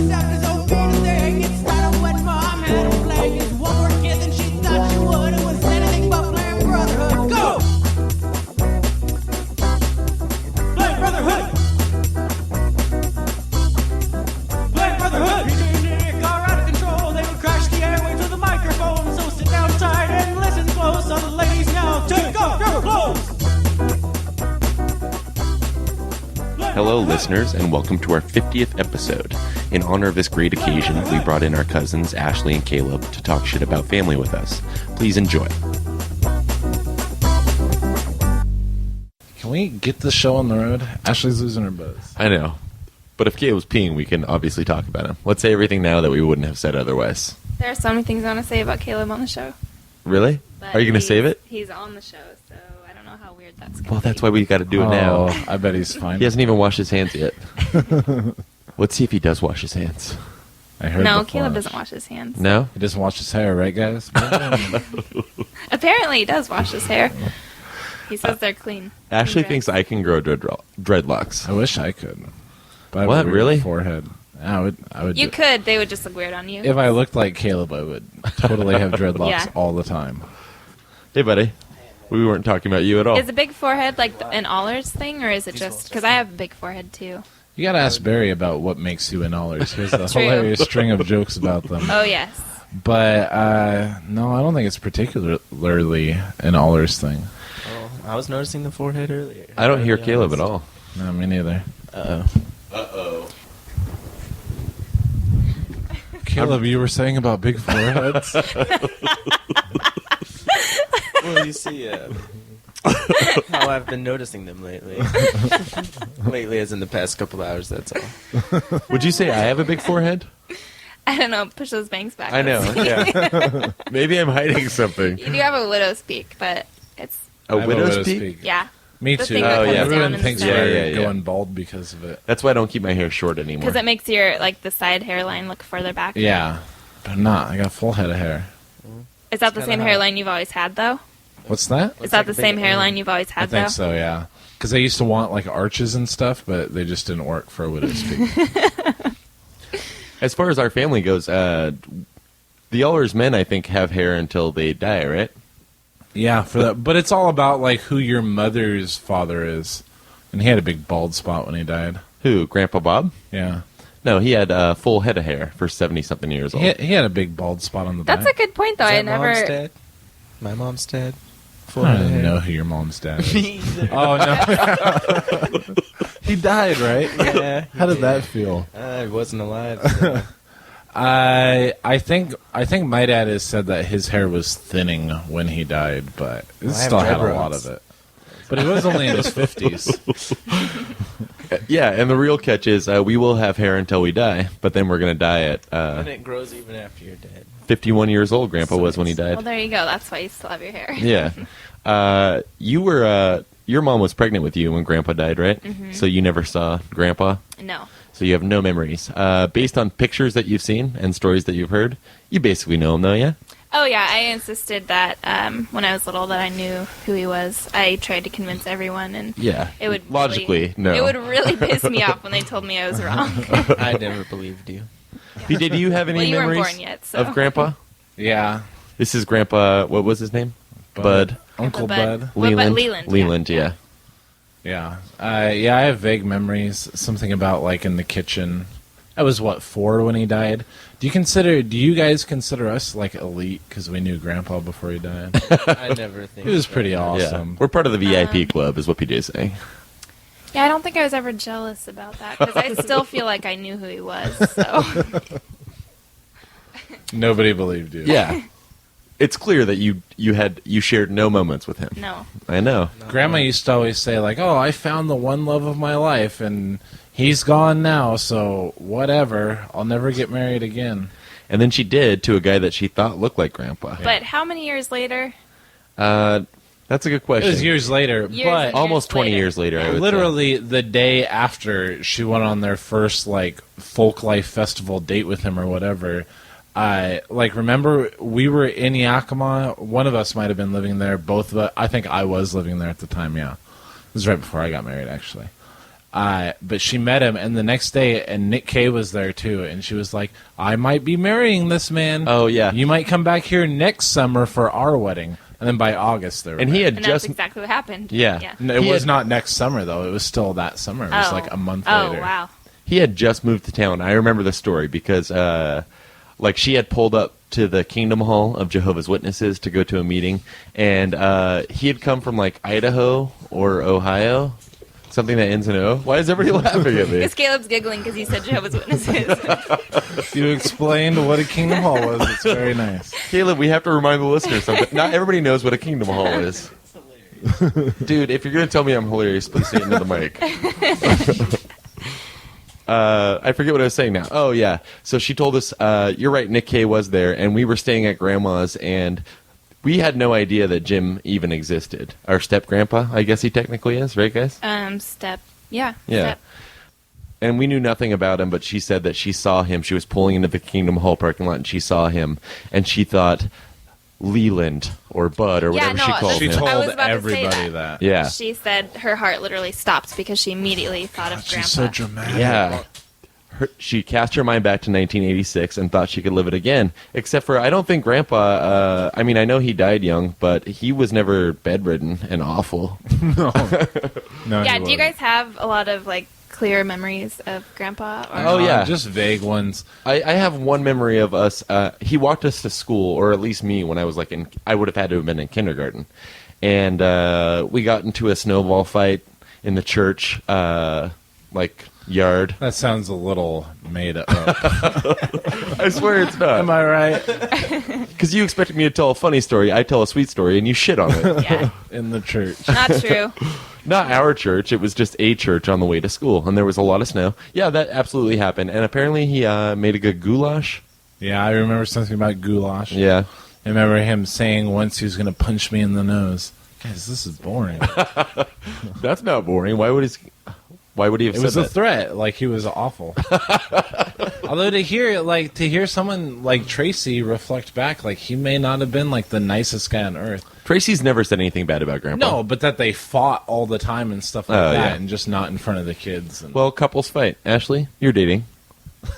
except his own feet thing. It started when mom had him playing his one more kid than she thought she would. It was anything but playing Brotherhood. Go! Play Brotherhood! Play Brotherhood! Nick are out of control. They would crash the airway to the microphone. So sit down tight and listen close. All the ladies now take off your clothes. Hello, listeners, and welcome to our 50th episode. In honor of this great occasion, we brought in our cousins, Ashley and Caleb, to talk shit about family with us. Please enjoy. Can we get the show on the road? Ashley's losing her buzz. I know. But if Caleb's peeing, we can obviously talk about him. Let's say everything now that we wouldn't have said otherwise. There are so many things I want to say about Caleb on the show. Really? But Are you going to save it? He's on the show, so I don't know how weird that's going to Well, be. that's why we got to do it now. I bet he's fine. He hasn't even washed his hands yet. Let's see if he does wash his hands. I heard No, the Caleb flush. doesn't wash his hands. No? He doesn't wash his hair, right, guys? Apparently he does wash his hair. He says they're clean. Ashley Clean thinks dreads. I can grow dreadlocks. I wish I could. But I have What, a weird really? Forehead. I would. You could. They would just look weird on you. If I looked like Caleb, I would totally have dreadlocks Yeah. all the time. Hey, buddy. We weren't talking about you at all. Is a big forehead like an Allers thing, or is it just... Because I have a big forehead, too. You gotta ask Barry about what makes you an Allers. He has a True. hilarious string of jokes about them. Oh, yes. But, no, I don't think it's particularly an Allers thing. Oh, I was noticing the forehead earlier. I don't hear Caleb at all. No, me neither. Uh-oh. Uh-oh. Caleb, you were saying about big foreheads? Well, you see how I've been noticing them lately. Lately as in the past couple hours, that's all. Would you say I have a big forehead? I don't know. Push those bangs back. I know, yeah. Maybe I'm hiding something. You do have a widow's peak, but it's... A I have widow's peak? Yeah. Me The too. thing that comes down Everyone in thinks the we're side. Yeah. going bald because of it. That's why I don't keep my hair short anymore. Because it makes your, like, the side hairline look further back. Yeah, but I'm not. I got a full head of hair. Is that the kinda same hot. hairline you've always had, though? What's that? Is that like the a same big hairline M. you've always I had, think though? so, yeah. Because I used to want like arches and stuff, but they just didn't work for a widow's peak. As far as our family goes, the Allers men, I think, have hair until they die, right? Yeah, for that. But it's all about like who your mother's father is, and he had a big bald spot when he died. Who? Grandpa Bob? Yeah, No, he had a full head of hair for 70-something years old. he had a big bald spot on the That's back. a good point, though. Is I that never... Mom's dad? My mom's dad? Full I head don't of even hair. know who your mom's dad is. Me either. Oh no, he died, right? Yeah. How did that feel? I wasn't alive. So. I think my dad has said that his hair was thinning when he died, but it I have still had a dread lot rods. of it. But he was only in his 50s. Yeah, and the real catch is we will have hair until we die, but then we're going to die at And it grows even after you're dead. 51 years old, Grandpa was when he died. Well, there you go. That's why you still have your hair. Yeah. You were, your mom was pregnant with you when Grandpa died, right? Mm-hmm. So you never saw Grandpa? No. So you have no memories. Based on pictures that you've seen and stories that you've heard, you basically know him, though, yeah? Oh, yeah. I insisted that when I was little that I knew who he was. I tried to convince everyone, and Yeah. it would Logically, really, no. It would really piss me off when they told me I was wrong. I never believed you. Did you have any Well, you weren't memories born yet, so. of Grandpa? Yeah, This is Grandpa, what was his name? Bud. Uncle Bud. Leland. Leland, yeah. Yeah, I have vague memories. Something about like in the kitchen. I was 4 when he died. Do you guys consider us like elite because we knew Grandpa before he died? I never think It was so. pretty Yeah. awesome. We're part of the VIP club, is what PJ is saying. Yeah, I don't think I was ever jealous about that, because I still feel like I knew who he was, so. Nobody believed you. Yeah. It's clear that you shared no moments with him. No. I know. Grandma used to always say like, "Oh, I found the one love of my life, and he's gone now, so whatever. I'll never get married again." And then she did to a guy that she thought looked like Grandpa. But how many years later? That's a good It question. was years later, Years but and Almost 20 later. years later, I would say. literally the day after she went on their first like folk life festival date with him or whatever. Remember we were in Yakima. One of us might have been living there. Both of us, I think I was living there at the time. Yeah, this was right before I got married, actually. But she met him, and the next day, and Nick Kay was there too, and she was like, "I might be marrying this man. Oh, yeah. You might come back here next summer for our wedding." And then by August, they were And he married. had And just that's exactly what happened. Yeah. No, it He was had- not next summer though. It was still that summer. It was like a month later. Oh, wow. he had just moved to town. I remember the story because like she had pulled up to the Kingdom Hall of Jehovah's Witnesses to go to a meeting, and he had come from like Idaho or Ohio, something that ends in O. Why is everybody laughing at me? Because Caleb's giggling because you said Jehovah's Witnesses. You explained what a Kingdom Hall was. It's very nice. Caleb, we have to remind the listeners something. Not everybody knows what a Kingdom Hall is. Dude, if you're going to tell me I'm hilarious, please say it into the mic. I forget what I was saying now. Oh, yeah. So she told us, you're right, Nick Kay was there, and we were staying at Grandma's, and we had no idea that Jim even existed. Our step-grandpa, I guess he technically is, right, guys? Yeah. Yeah. Step. And we knew nothing about him, but she said that she saw him. She was pulling into the Kingdom Hall parking lot, and she saw him, and she thought Leland or Bud or Yeah, whatever no, she called She him. I was told about to say everybody that. that. Yeah. She said her heart literally stopped because she immediately thought of Grandpa. She's so dramatic. Yeah. She cast her mind back to 1986 and thought she could live it again. Except for, I don't think Grandpa, I mean, I know he died young, but he was never bedridden and awful. No. No. Yeah, he do you wasn't. guys have a lot of, like, clear memories of Grandpa? Or Oh, yeah. Just vague ones. I have one memory of us, he walked us to school, or at least me, when I was like I would have had to have been in kindergarten. And we got into a snowball fight in the church, yard. That sounds a little made up. I swear it's Am not. I right? Because you expected me to tell a funny story, I tell a sweet story, and you shit on it. Yeah, In the church. not true. Not our church, it was just a church on the way to school, and there was a lot of snow. Yeah, that absolutely happened. And apparently he made a good goulash. Yeah, I remember something about goulash. Yeah. I remember him saying once he was going to punch me in the nose. Guys, this is boring. That's not boring. Why would he have It said was a that? threat. Like, he was awful. Although to hear someone like Tracy reflect back, like, he may not have been like the nicest guy on earth. Tracy's never said anything bad about Grandpa. No, but that they fought all the time and stuff like Oh, that, yeah. and just not in front of the kids. And Well, couples fight. Ashley, you're dating.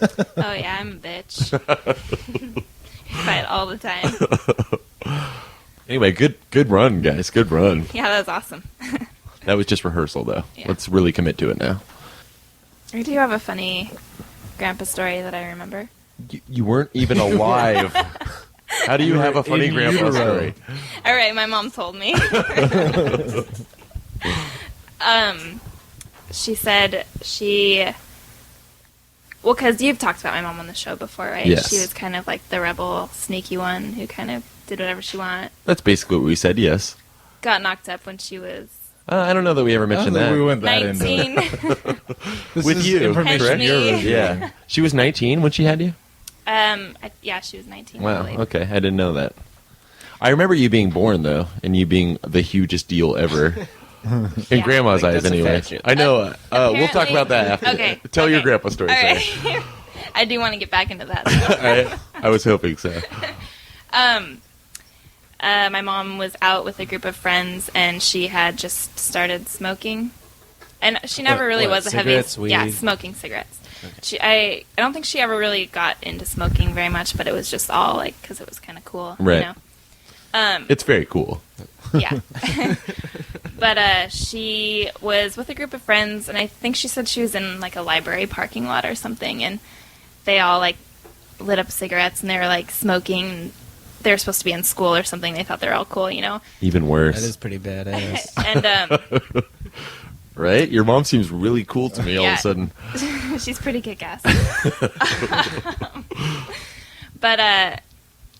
Oh, yeah, I'm a bitch. Fight all the time. Anyway, good run, guys. Good run. Yeah, that was awesome. That was just rehearsal, though. Yeah. Let's really commit to it now. I do have a funny Grandpa story that I remember. You weren't even alive. How do you have a funny in Grandpa utero. story? All right, my mom told me. She said well, because you've talked about my mom on the show before, right? Yes. She was kind of like the rebel, sneaky one who kind of did whatever she wanted. That's basically what we said, yes. Got knocked up when she was I don't know that we ever I don't mentioned think that. we went that into it. 19. This With is you, information correct? you're Me. reviewing. Yeah. She was 19 when she had you? Yeah, she was 19. I Wow, believe. okay. I didn't know that. I remember you being born, though, and you being the hugest deal ever. In Yeah. Grandma's Like, eyes, that's a anyway. fat shit. I know. We'll talk Apparently- about that after. Okay. Tell your okay. grandpa story. All Sorry. right. I do want to get back into that. though. I was hoping so. My mom was out with a group of friends, and she had just started smoking. And she never What- really what, was a heavy... cigarettes, weed? Yeah, smoking cigarettes. I don't think she ever really got into smoking very much, but it was just all, like, because it was kind of cool. Right. You know? It's very cool. Yeah. But she was with a group of friends, and I think she said she was in, like, a library parking lot or something, and they all, like, lit up cigarettes, and they were, like, smoking. They were supposed to be in school or something. They thought they were all cool, you know? Even worse. That is pretty badass. And Right? Your mom seems really cool to me all of Yeah. a sudden. she's pretty kick-ass. But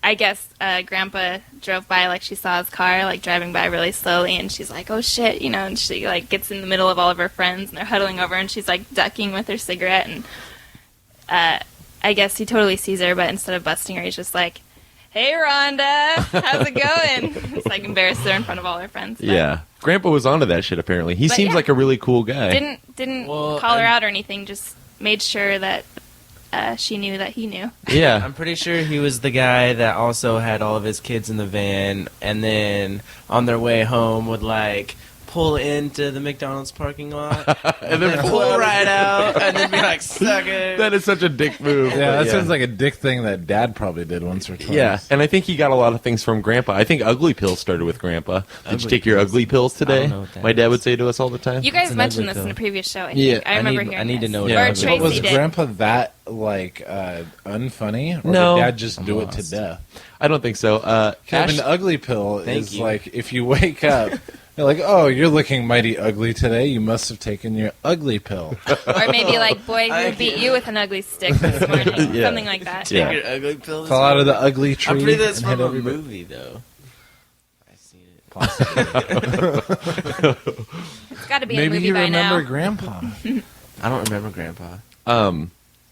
I guess Grandpa drove by, like, she saw his car, like, driving by really slowly, and she's like, oh, shit, you know, and she, like, gets in the middle of all of her friends, and they're huddling over, and she's, like, ducking with her cigarette, and I guess he totally sees her, but instead of busting her, he's just like, hey, Rhonda, how's it going? It's, like, embarrassed her in front of all her friends. But Yeah. Grandpa was onto that shit, apparently. He But seems yeah. like a really cool guy. Didn't Well, call her I'm- out or anything, just made sure that she knew that he knew. Yeah. I'm pretty sure he was the guy that also had all of his kids in the van, and then on their way home would like pull into the McDonald's parking lot And then pull right out and then be like, sucker. That is such a dick move. Yeah, but that sounds like a dick thing that Dad probably did once or twice. Yeah, and I think he got a lot of things from Grandpa. I think ugly pills started with Grandpa. Did you Ugly take your pills? ugly pills I today? don't know what that My dad is. would say to us all the time. You guys an mentioned ugly this in pill. a previous show. I Yeah, think. I remember hearing I need to this. know what Yeah, Or ugly but Tracy was did. Grandpa that unfunny, or No. did Dad just do I'm it to lost. death? I don't think so. An ugly pill Thank is you. like if you wake up, you're like, oh, you're looking mighty ugly today. You must have taken your ugly pill. Or maybe like, boy, who beat you with an ugly stick this morning? Yeah. Something like that. Yeah. Your ugly pill. this Fell out of the morning? ugly tree. I'm pretty that's and from hit a everybody. movie though. I've seen it. Possibly. It's got to be a Maybe movie you by remember now. Grandpa. I don't remember Grandpa.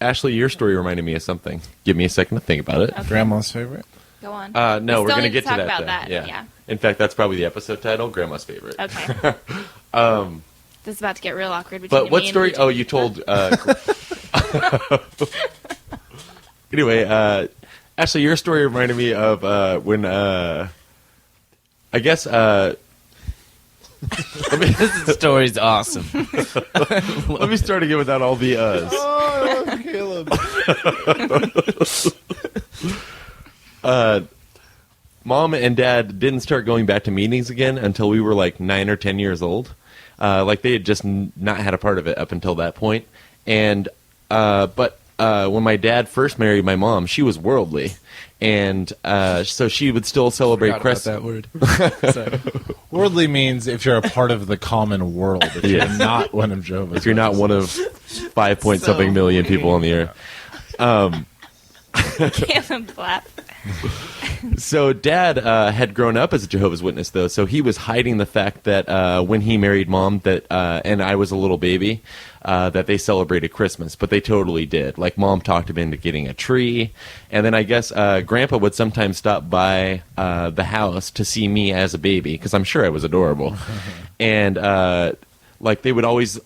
Ashley, your story reminded me of something. Give me a second to think about it. Okay. Grandma's favorite. Go on. No, We we're still going to need get to talk that. about then. that, Yeah. yeah. In fact, that's probably the episode title, Grandma's Favorite. Okay. This is about to get real awkward between But me what and story? BJ. Oh, you told. Anyway, Ashley, your story reminded me of when I guess. This story's awesome. Let me start again without all the uhs. Oh, Caleb. Mom and Dad didn't start going back to meetings again until we were like 9 or 10 years old. Like they had just not had a part of it up until that point. And but when my dad first married my mom, she was worldly, and so she would still celebrate Christmas. word. Worldly means if you're a part of the common world, if you're Yes. not one of Jehovah's If you're not one of 5 point something million people on the earth. Caleb laugh. So Dad had grown up as a Jehovah's Witness, though, so he was hiding the fact that when he married Mom, that and I was a little baby, that they celebrated Christmas, but they totally did. Like Mom talked him into getting a tree, and then I guess Grandpa would sometimes stop by the house to see me as a baby because I'm sure I was adorable, and. Like they would always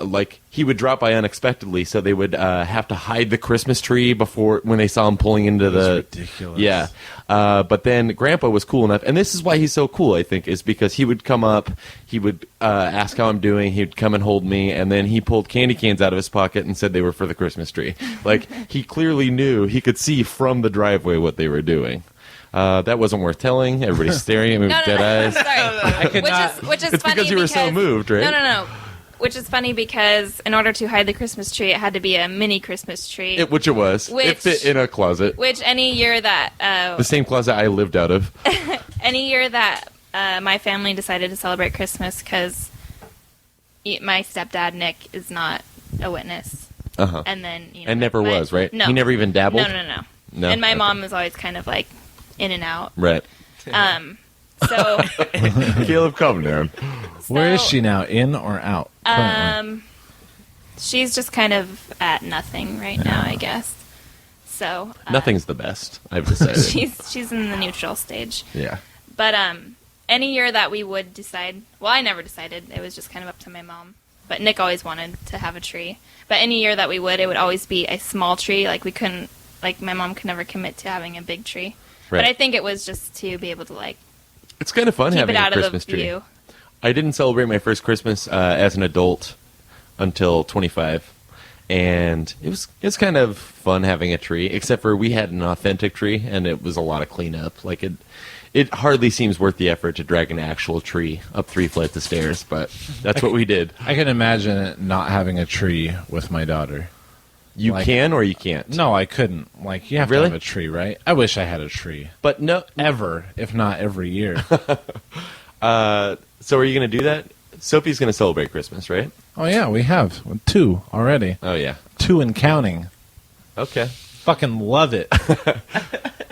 he would drop by unexpectedly, so they would have to hide the Christmas tree before when they saw him pulling into the ridiculous. Yeah, but then Grandpa was cool enough, and this is why he's so cool. I think is because he would come up, he would ask how I'm doing, he'd come and hold me, and then he pulled candy cans out of his pocket and said they were for the Christmas tree. Like he clearly knew, he could see from the driveway what they were doing. That wasn't worth telling. Everybody's staring at me with No, dead eyes. Sorry. Which is It's funny because you were so moved, right? No. Which is funny because in order to hide the Christmas tree, it had to be a mini Christmas tree. Which it was. It Which- fit in a closet. which any year that The same closet I lived out of. my family decided to celebrate Christmas because my stepdad Nick is not a witness, Uh-huh. and then And never was, right? No, He never even dabbled? No. No? And my Okay. mom was always kind of like in and out. Right. So Caleb, calm down. Where is she now? In or out? currently? she's just kind of at nothing right now, I guess. So Nothing's the best, I've decided. she's in the neutral stage. Yeah. But any year that we would decide, well, I never decided. It was just kind of up to my mom. But Nick always wanted to have a tree. But any year that we would, it would always be a small tree. Like we couldn't, like my mom could never commit to having a big tree. Right. But I think it was just to be able to like It's kind of fun keep having it a out of Christmas the tree. view. I didn't celebrate my first Christmas as an adult until 25. And it's kind of fun having a tree, except for we had an authentic tree, and it was a lot of cleanup. Like it hardly seems worth the effort to drag an actual tree up 3 flights of stairs, but that's what we did. I can imagine it not having a tree with my daughter. You Like- can or you can't. No, I couldn't. Like, you have Really? to have a tree, right? I wish I had a tree. But no. Ever, if not every year. So are you going to do that? Sophie's going to celebrate Christmas, right? Oh, yeah, we have. 2 already. Oh, yeah. 2 and counting. Okay. Fucking love it.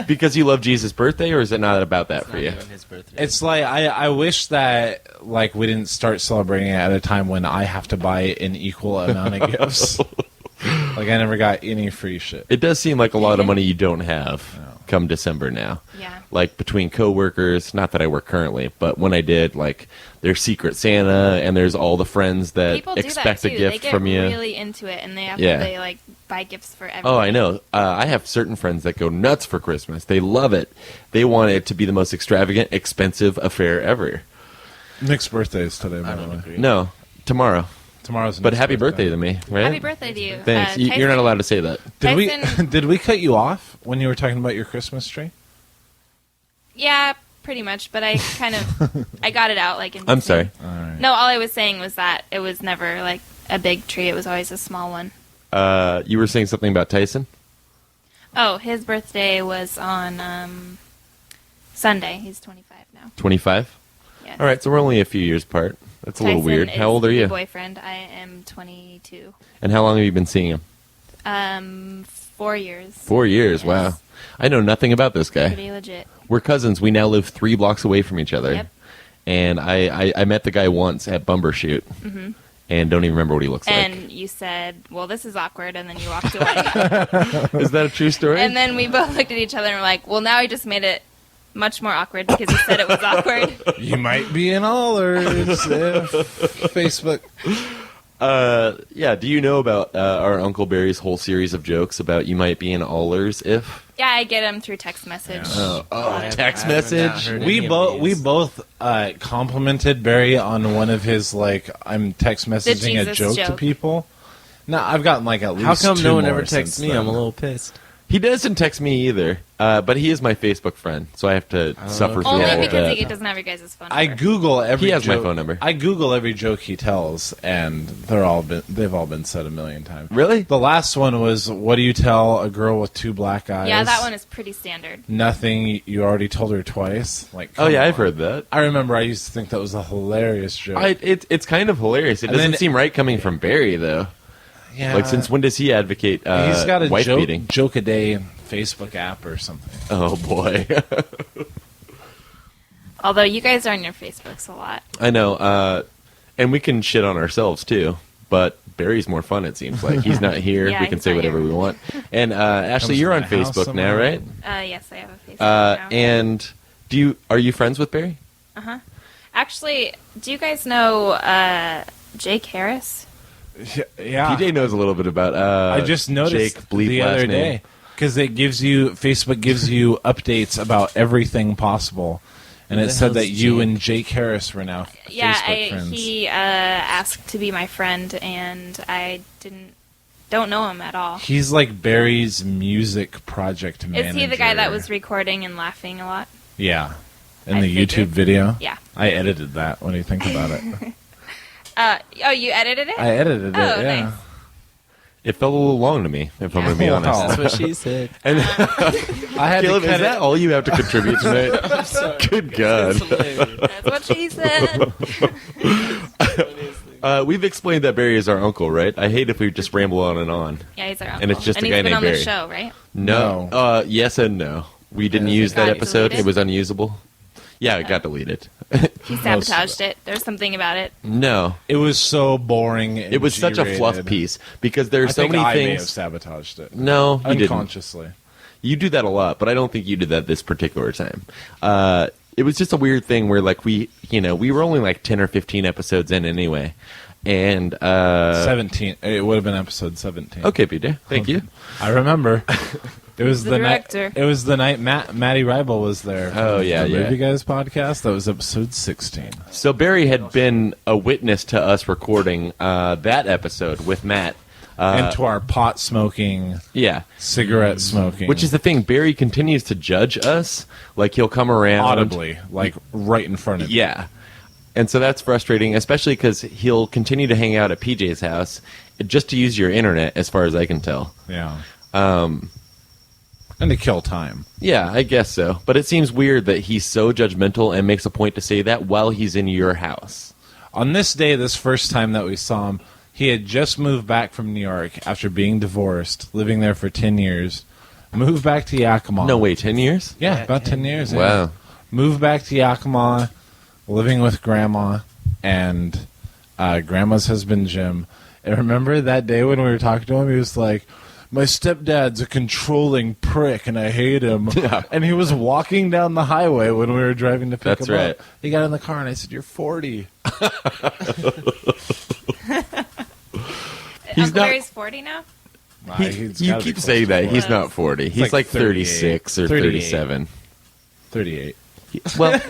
Because you love Jesus' birthday, or is it not about that for you? His birthday. It's like, I wish that, like, we didn't start celebrating it at a time when I have to buy an equal amount of gifts. Like, I never got any free shit. It does seem like a lot of money you don't have come December now. Yeah. Like between coworkers, not that I work currently, but when I did, like there's Secret Santa and there's all the friends that People do expect that too. a gift They get from you. really into it, and they like buy gifts for everyone. Oh, I know. I have certain friends that go nuts for Christmas. They love it. They want it to be the most extravagant, expensive affair ever. Nick's birthday is today, by I the don't way. agree. No, tomorrow. Tomorrow's But Nick's happy birthday to me, right? Happy birthday to you. Thanks. You're not Tyson- allowed to say that. Did Tyson- did we cut you off when you were talking about your Christmas tree? Yeah, pretty much. But I kind of I got it out like in. I'm sorry. All right. No, all I was saying was that it was never like a big tree. It was always a small one. You were saying something about Tyson? Oh, his birthday was on Sunday. He's 25 now. 25? Yes. All right, so we're only a few years apart. That's a little Tyson weird. is How old are my you? boyfriend. I am 22. And how long have you been seeing him? 4 years. 4 years. Yes. Wow. I know nothing about this guy. Pretty legit. We're cousins. We now live 3 blocks away from each other. Yep. And I met the guy once at Bumbershoot. And don't even remember what he looks And you said, "Well, this is awkward," and then you walked away. like. Is that a true story? And then we both looked at each other and were like, "Well, now he just made it much more awkward because he said it was awkward." You might be in Allers if Facebook. Yeah, do you know about our Uncle Barry's whole series of jokes about you might be in Allers if? Yeah, I get him through text message. Text I have not message? heard We any of both these. complimented Barry on one of his I'm text messaging a Jesus joke to joke. people. No, I've gotten like at least. How come 2 no one more ever texts since me? then. I'm a little pissed. He doesn't text me either, but he is my Facebook friend, so I have to suffer through Only all of because that. he doesn't have your guys' phone I number. Google every. He has my joke- phone number. I Google every joke he tells, and they've all been said a million times. Really? The last one was, "What do you tell a girl with 2 black eyes?" Yeah, that one is pretty standard. Nothing. You already told her twice. Like, Oh come yeah, on. I've heard that. I remember I used to think that was a hilarious joke. It's kind of hilarious. It And doesn't then- seem right coming from Barry though. yeah. Like since when does he advocate he's got a wife beating? joke a day Facebook app or something. Oh boy. Although you guys are on your Facebooks a lot. I know, and we can shit on ourselves too. But Barry's more fun. It seems like he's not here. Yeah, we can he's say not whatever here. we want. And Ashley, Comes you're to on my house Facebook now, somehow. right? Yes, I have a Facebook now. And are you friends with Barry? Actually, do you guys know Jake Harris? Yeah. PJ knows a little bit about. I just noticed Jake Bleep the last other name. day because Facebook gives you updates about everything possible, and Who it the said hell's that you Jake? and Jake Harris were now Yeah, Facebook friends. he asked to be my friend, and I don't know him at all. He's like Barry's music project manager. Is he the guy that was recording and laughing a lot? Yeah, in I the figured. YouTube video. Yeah. I edited that. What do you think about it? Oh, you edited it? I edited it. Oh, yeah. nice. It felt a little long to me, if I'm going to be Wow. honest. That's what she said. I had Caleb, to is cut that it. all you have to contribute tonight? Good God. That's what she said. We've explained that Barry is our uncle, right? I hate if we just ramble on and on. Yeah, he's our uncle. And it's just a he's guy been named on Barry. the show, right? No. Yes and no. We didn't use that got episode. deleted? It was unusable. Yeah, it got deleted. He sabotaged it. There's something about it. No. It was so boring. And It was such a fluff G-rated. piece because there's I so think many I may have things. sabotaged it. No, you didn't. Unconsciously. You do that a lot, but I don't think you did that this particular time. It was just a weird thing where, like, we were only like 10 or 15 episodes in anyway. And, 17. It would have been episode 17. okay, PJ, thank you. I remember. It was The the night. director. It was the night Matty Ribel was there. Oh, yeah, the yeah. Movie Guys podcast. That was episode 16. So Barry had been a witness to us recording that episode with Matt. and to our pot smoking, Yeah. cigarette smoking, Which is the thing, Barry continues to judge us. Like, he'll come around. audibly, like right in front of you. Yeah. And so that's frustrating, especially because he'll continue to hang out at PJ's house just to use your internet, as far as I can tell. Yeah. And to kill time. Yeah, I guess so. But it seems weird that he's so judgmental and makes a point to say that while he's in your house. On this day, this first time that we saw him, he had just moved back from New York after being divorced, living there for 10 years. Moved back to Yakima. No, wait, 10 years? Yeah, Yeah, about 10 10 years. yeah. Wow. Moved back to Yakima, living with Grandma and Grandma's husband, Jim. And remember that day when we were talking to him, he was like, my stepdad's a controlling prick and I hate him. Yeah. And he was walking down the highway when we were driving to pick That's him right. up. He got in the car and I said, you're 40. He's Uncle not- Barry's 40 now? He's You gotta be keep close saying to that. 40. He's not 40. He's like like 38. 36 or 38. 37. 38. Well,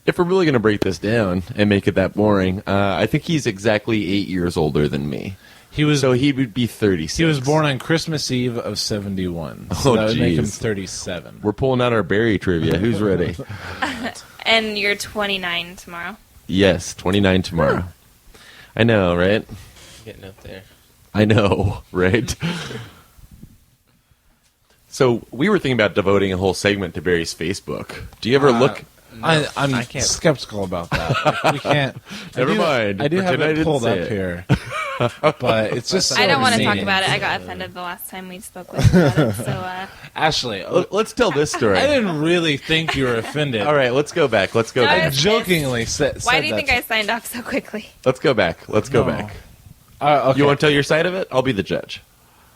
if we're really going to break this down and make it that boring, I think he's exactly 8 years older than me. So he would be 36. he was born on Christmas Eve of 71. So Oh, that would make him jeez. 37. We're pulling out our Barry trivia. Who's ready? And you're 29 tomorrow. Yes, 29 tomorrow. I know, right? Getting up there. I know, right? So we were thinking about devoting a whole segment to Barry's Facebook. Do you ever look? I'm I can't. skeptical about that. Like, we can't. Never mind. I do have Pretend I it didn't pulled say up it. here, but it's just. I don't want to talk neat. about it. I got offended the last time we spoke with you about it. So, Ashley, Let's tell this story. I didn't really think you were offended. All right, let's go back. Let's go No, I back. was- jokingly said. why said do you that think to- I signed off so quickly? Let's go back. Let's go No. back. Okay. You want to tell your side of it? I'll be the judge.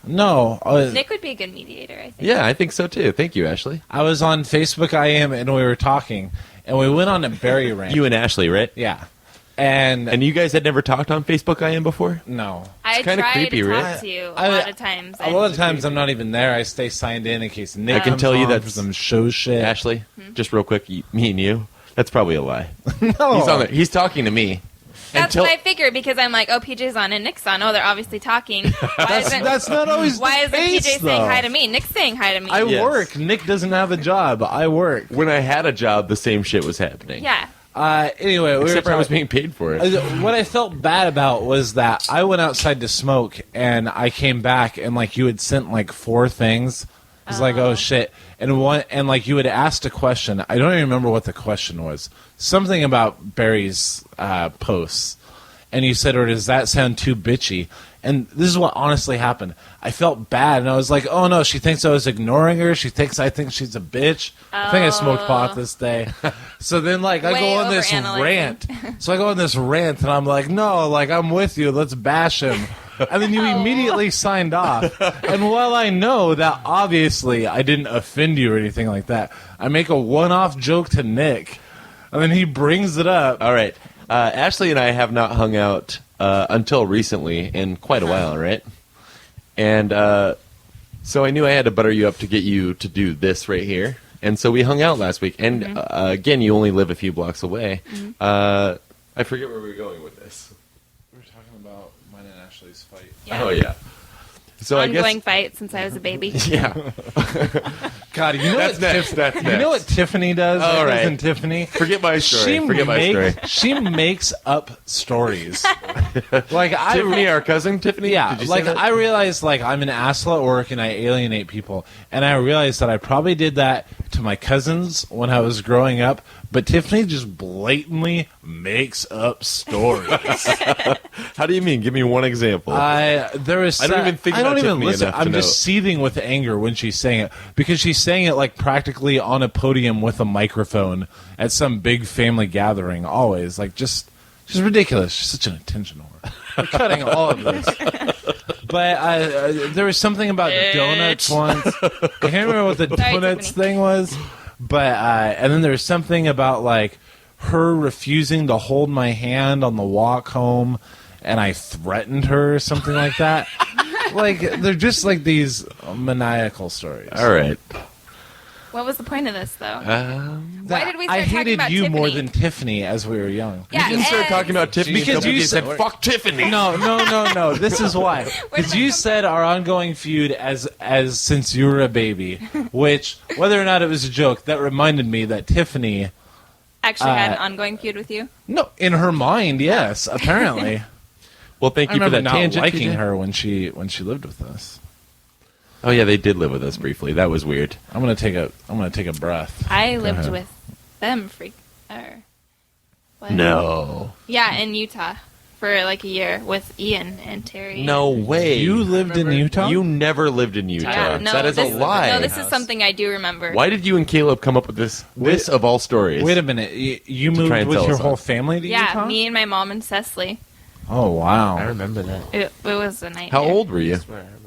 No, Nick would be a good mediator, I think. Yeah, I think so too. Thank you, Ashley. I was on Facebook IM and we were talking, and we went on a berry rant. You and Ashley, right? Yeah, and And you guys had never talked on Facebook IM before? no. I kinda tried creepy, to right? talk to you I- a lot of times. A lot of times I'm not even there. I stay signed in case Nick I can comes tell you on that's- for some show shit. Ashley, Hmm? just real quick, me and you. That's probably a lie. no. He's on there. He's talking to me. That's Until- what I figured because I'm like, oh, PJ's on and Nick's on. Oh, they're obviously talking. Why isn't That's not always. why the isn't PJ case, saying though. hi to me? Nick's saying hi to me. I Yes. work. Nick doesn't have a job. I work. When I had a job, the same shit was happening. yeah. Anyway, we Except were for I was talking- being paid for it. What I felt bad about was that I went outside to smoke and I came back and like you had sent like 4 things. I was like, oh shit. And one and like you had asked a question. I don't even remember what the question was. Something about Barry's posts. And you said, or does that sound too bitchy? And this is what honestly happened. I felt bad, and I was like, oh no, she thinks I was ignoring her. She thinks I think she's a bitch. I think I smoked pot this day. So then, like, I Way go on this overanalyzing. rant. So I go on this rant, and I'm like, no, like, I'm with you. Let's bash him. And then you immediately signed off. And while I know that obviously I didn't offend you or anything like that, I make a one-off joke to Nick, and then he brings it up. All right. Ashley and I have not hung out until recently in quite a while, right? And so I knew I had to butter you up to get you to do this right here. And so we hung out last week. And again, you only live a few blocks away. I forget where we were going with this. We were talking about mine and Ashley's fight. Yeah. Oh, yeah. So I Ongoing guess... fight since I was a baby. Yeah. God, you know That's what next. That's You know what next. Tiffany does? All right. Isn't Tiffany? Forget my story. Forget my story. She makes up stories. Like Tiffany, our cousin Tiffany? yeah, Did you say like that? I realize like I'm an asshole at work and I alienate people, and I realized that I probably did that to my cousins when I was growing up. But Tiffany just blatantly makes up stories. How do you mean? Give me one example. There was. I don't even think I don't about even Tiffany listen. enough I'm to just know. seething with anger when she's saying it because she's saying it like practically on a podium with a microphone at some big family gathering. Always like just she's ridiculous. She's such an attention whore. We're cutting all of this. But there was something about donuts once. I can't remember what the Sorry, donuts Tiffany. thing was. But and then there was something about like her refusing to hold my hand on the walk home, and I threatened her or something like that. Like they're just like these maniacal stories. All right. What was the point of this, though? That- did we I start talking hated about you more Tiffany? than Tiffany as we were young. Yeah, You didn't start and- talking about Tiffany Because until you you said, said- fuck Tiffany. No. This is why. Because you said our ongoing feud as since you were a baby, which whether or not it was a joke, that reminded me that Tiffany. Actually had an ongoing feud with you. No, in her mind, yes, apparently. Well, thank I you for remember that not tangent. liking PJ. her when she lived with us. Oh yeah, they did live with us briefly. That was weird. I'm gonna take a breath. I lived ahead. with them what? No. Yeah, in Utah for like a year with Ian and Terry. No way. You lived in Utah? You never lived in Utah. Yeah, no, that is this, a lie. No, this is something I do remember. Why did you and Caleb come up with this? This of all stories. Wait a minute. You To try moved and with tell your us whole on. family to Yeah, Utah? me and my mom and Cecily. Oh wow. I remember that. It was a nightmare. How old were you? I swear I remember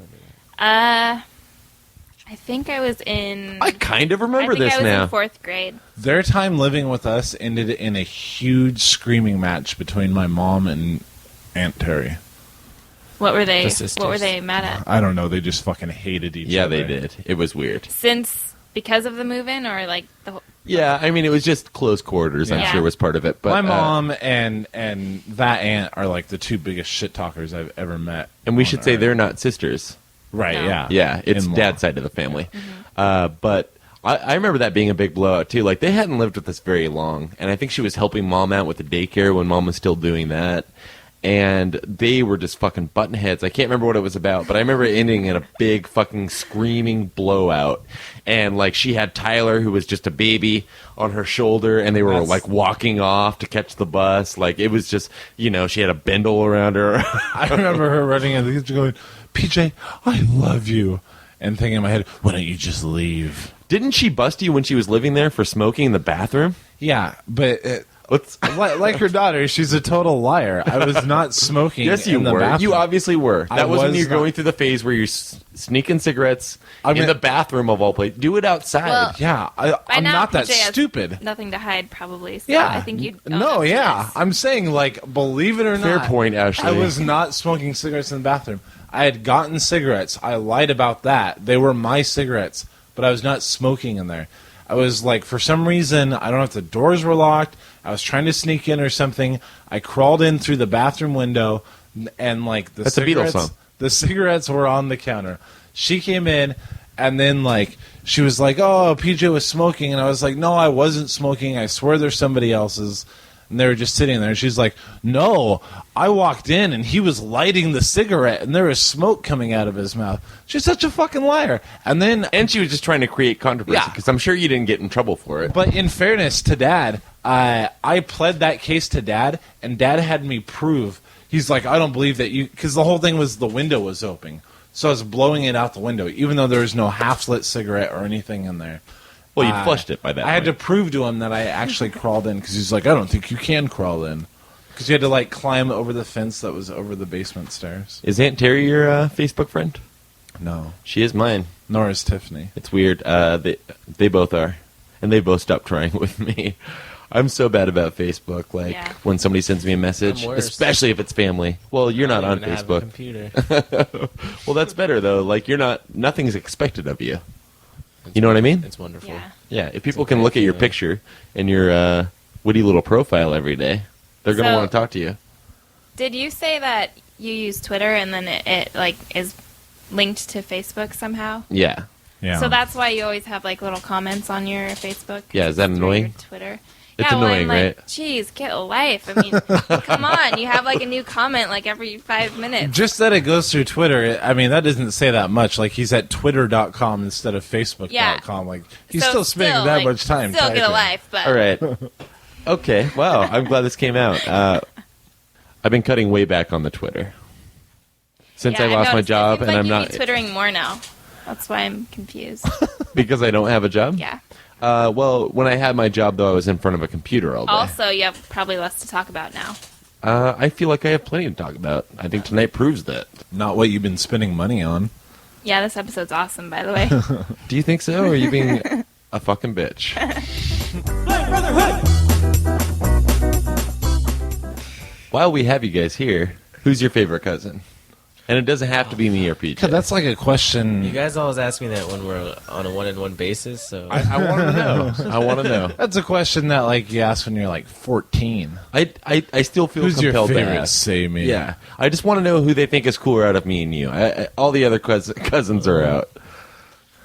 that. I think I was in. I kind of remember I think this I was now. in 4th grade. Their time living with us ended in a huge screaming match between my mom and Aunt Terry. What were they? The sisters. What were they mad at? I don't know. They just fucking hated each Yeah, other. they did. It was weird. Since because of the move-in, or like the whole... Yeah, I mean, it was just close quarters. I'm Yeah. sure was part of it. But My mom and that aunt are like the two biggest shit talkers I've ever met. and we on should say Earth. they're not sisters. right. No. Yeah, Yeah, it's In-law. dad's side of the family. But I remember that being a big blowout too. Like they hadn't lived with us very long, and I think she was helping mom out with the daycare when mom was still doing that. And they were just fucking button heads. I can't remember what it was about, but I remember it ending in a big fucking screaming blowout. And like she had Tyler, who was just a baby, on her shoulder, and they were That's- like walking off to catch the bus. Like it was just, you know, she had a bindle around her. I remember her running in the kitchen going, "PJ, I love you," and thinking in my head, "Why don't you just leave?" Didn't she bust you when she was living there for smoking in the bathroom? Yeah, but Let's. like her daughter, she's a total liar. I was not smoking. Yes, you in the were. bathroom. You obviously were. I That was when was you're not. going through the phase where you're sneaking cigarettes in mean- the bathroom of all places. Do it outside. Well, Yeah, By I'm now, not that PJ has stupid. Nothing to hide, probably. So Yeah, I think you. No, yeah, I'm saying like, believe it or Fair not. point, Ashley. I was not smoking cigarettes in the bathroom. I had gotten cigarettes. I lied about that. They were my cigarettes, but I was not smoking in there. I was like, for some reason, I don't know if the doors were locked. I was trying to sneak in or something. I crawled in through the bathroom window, and like That's a Beatles song. the cigarettes were on the counter. She came in, and then like she was like, "Oh, PJ was smoking," and I was like, "No, I wasn't smoking. I swear there's somebody else's." And they were just sitting there. And she's like, "No, I walked in and he was lighting the cigarette and there was smoke coming out of his mouth." She's such a fucking liar. And then, And she was just trying to create controversy Yeah. because I'm sure you didn't get in trouble for it. but in fairness to Dad, I pled that case to Dad, and Dad had me prove. He's like, "I don't believe that you," because the whole thing was the window was open, so I was blowing it out the window, even though there was no half-lit cigarette or anything in there. Well, you flushed it by that I had to point. prove to him that I actually crawled in, because he's like, "I don't think you can crawl in," because you had to like climb over the fence that was over the basement stairs. Is Aunt Terry your Facebook friend? No, She is mine. nor is Tiffany. It's weird. They both are, and they both stopped trying with me. I'm so bad about Facebook. Like Yeah. when somebody sends me a message, I'm worse. especially if it's family. Well, you're not I on don't even have a Facebook. computer. Well, that's better though. Like you're not. Nothing's expected of you. You know what I mean? It's wonderful. Yeah. Yeah. If people a can great look at your feeling. picture and your witty little profile every day, they're gonna So- want to talk to you. Did you say that you use Twitter and then it like is linked to Facebook somehow? Yeah. Yeah. So that's why you always have like little comments on your Facebook. Yeah, is that through annoying? Your Twitter. It's yeah, well, annoying, I'm like, right? Geez, get a life. I mean, come on. You have like a new comment like every 5 minutes. just that it goes through Twitter. I mean, that doesn't say that much. Like he's at twitter.com instead of facebook.com. Like he's So still spending that like, much time. Still get a typing. life, but All right. Okay. Wow. I'm glad this came out. I've been cutting way back on the Twitter since yeah, I I've lost my noticed it. job, Seems and like I'm you not be twittering more now. That's why I'm confused. because I don't have a job. Yeah. Well, when I had my job, though, I was in front of a computer all day. Also, you have probably less to talk about now. I feel like I have plenty to talk about. I think tonight proves that. Not what you've been spending money on. Yeah, this episode's awesome, by the way. Do you think so, or are you being a fucking bitch? Play Brotherhood! While we have you guys here, who's your favorite cousin? And it doesn't have to be me or PJ. That's like a question. You guys always ask me that when we're on a one-on-one basis. So I want to know. I want to know. That's a question that like you ask when you're like 14. I still feel Who's your compelled to favorite? ask. Say me. Yeah, I just want to know who they think is cooler out of me and you. All the other cousins are out.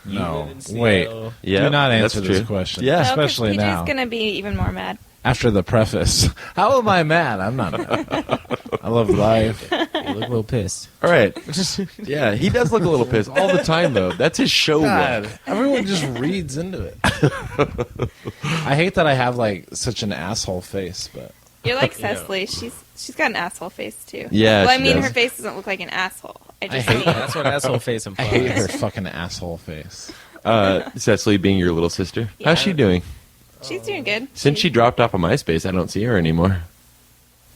You No. live in Wait. Seattle. Yeah, Do not answer that's this true. question. Yeah. Especially PJ's now. going to be even more mad. After the preface. How am I mad? I'm not mad. I love life. You look a little pissed. All right. Yeah, he does look a little pissed all the time, though. That's his show God, look. everyone just reads into it. I hate that I have like such an asshole face, but You're like You know. Cecily. She's got an asshole face, too. Yeah, Well, I she mean, does. her face doesn't look like an asshole. I just hate mean, That's what asshole face I implies. hate her fucking asshole face. Cecily being your little sister. Yeah. How's she doing? she's doing good. Since she dropped off of MySpace, I don't see her anymore.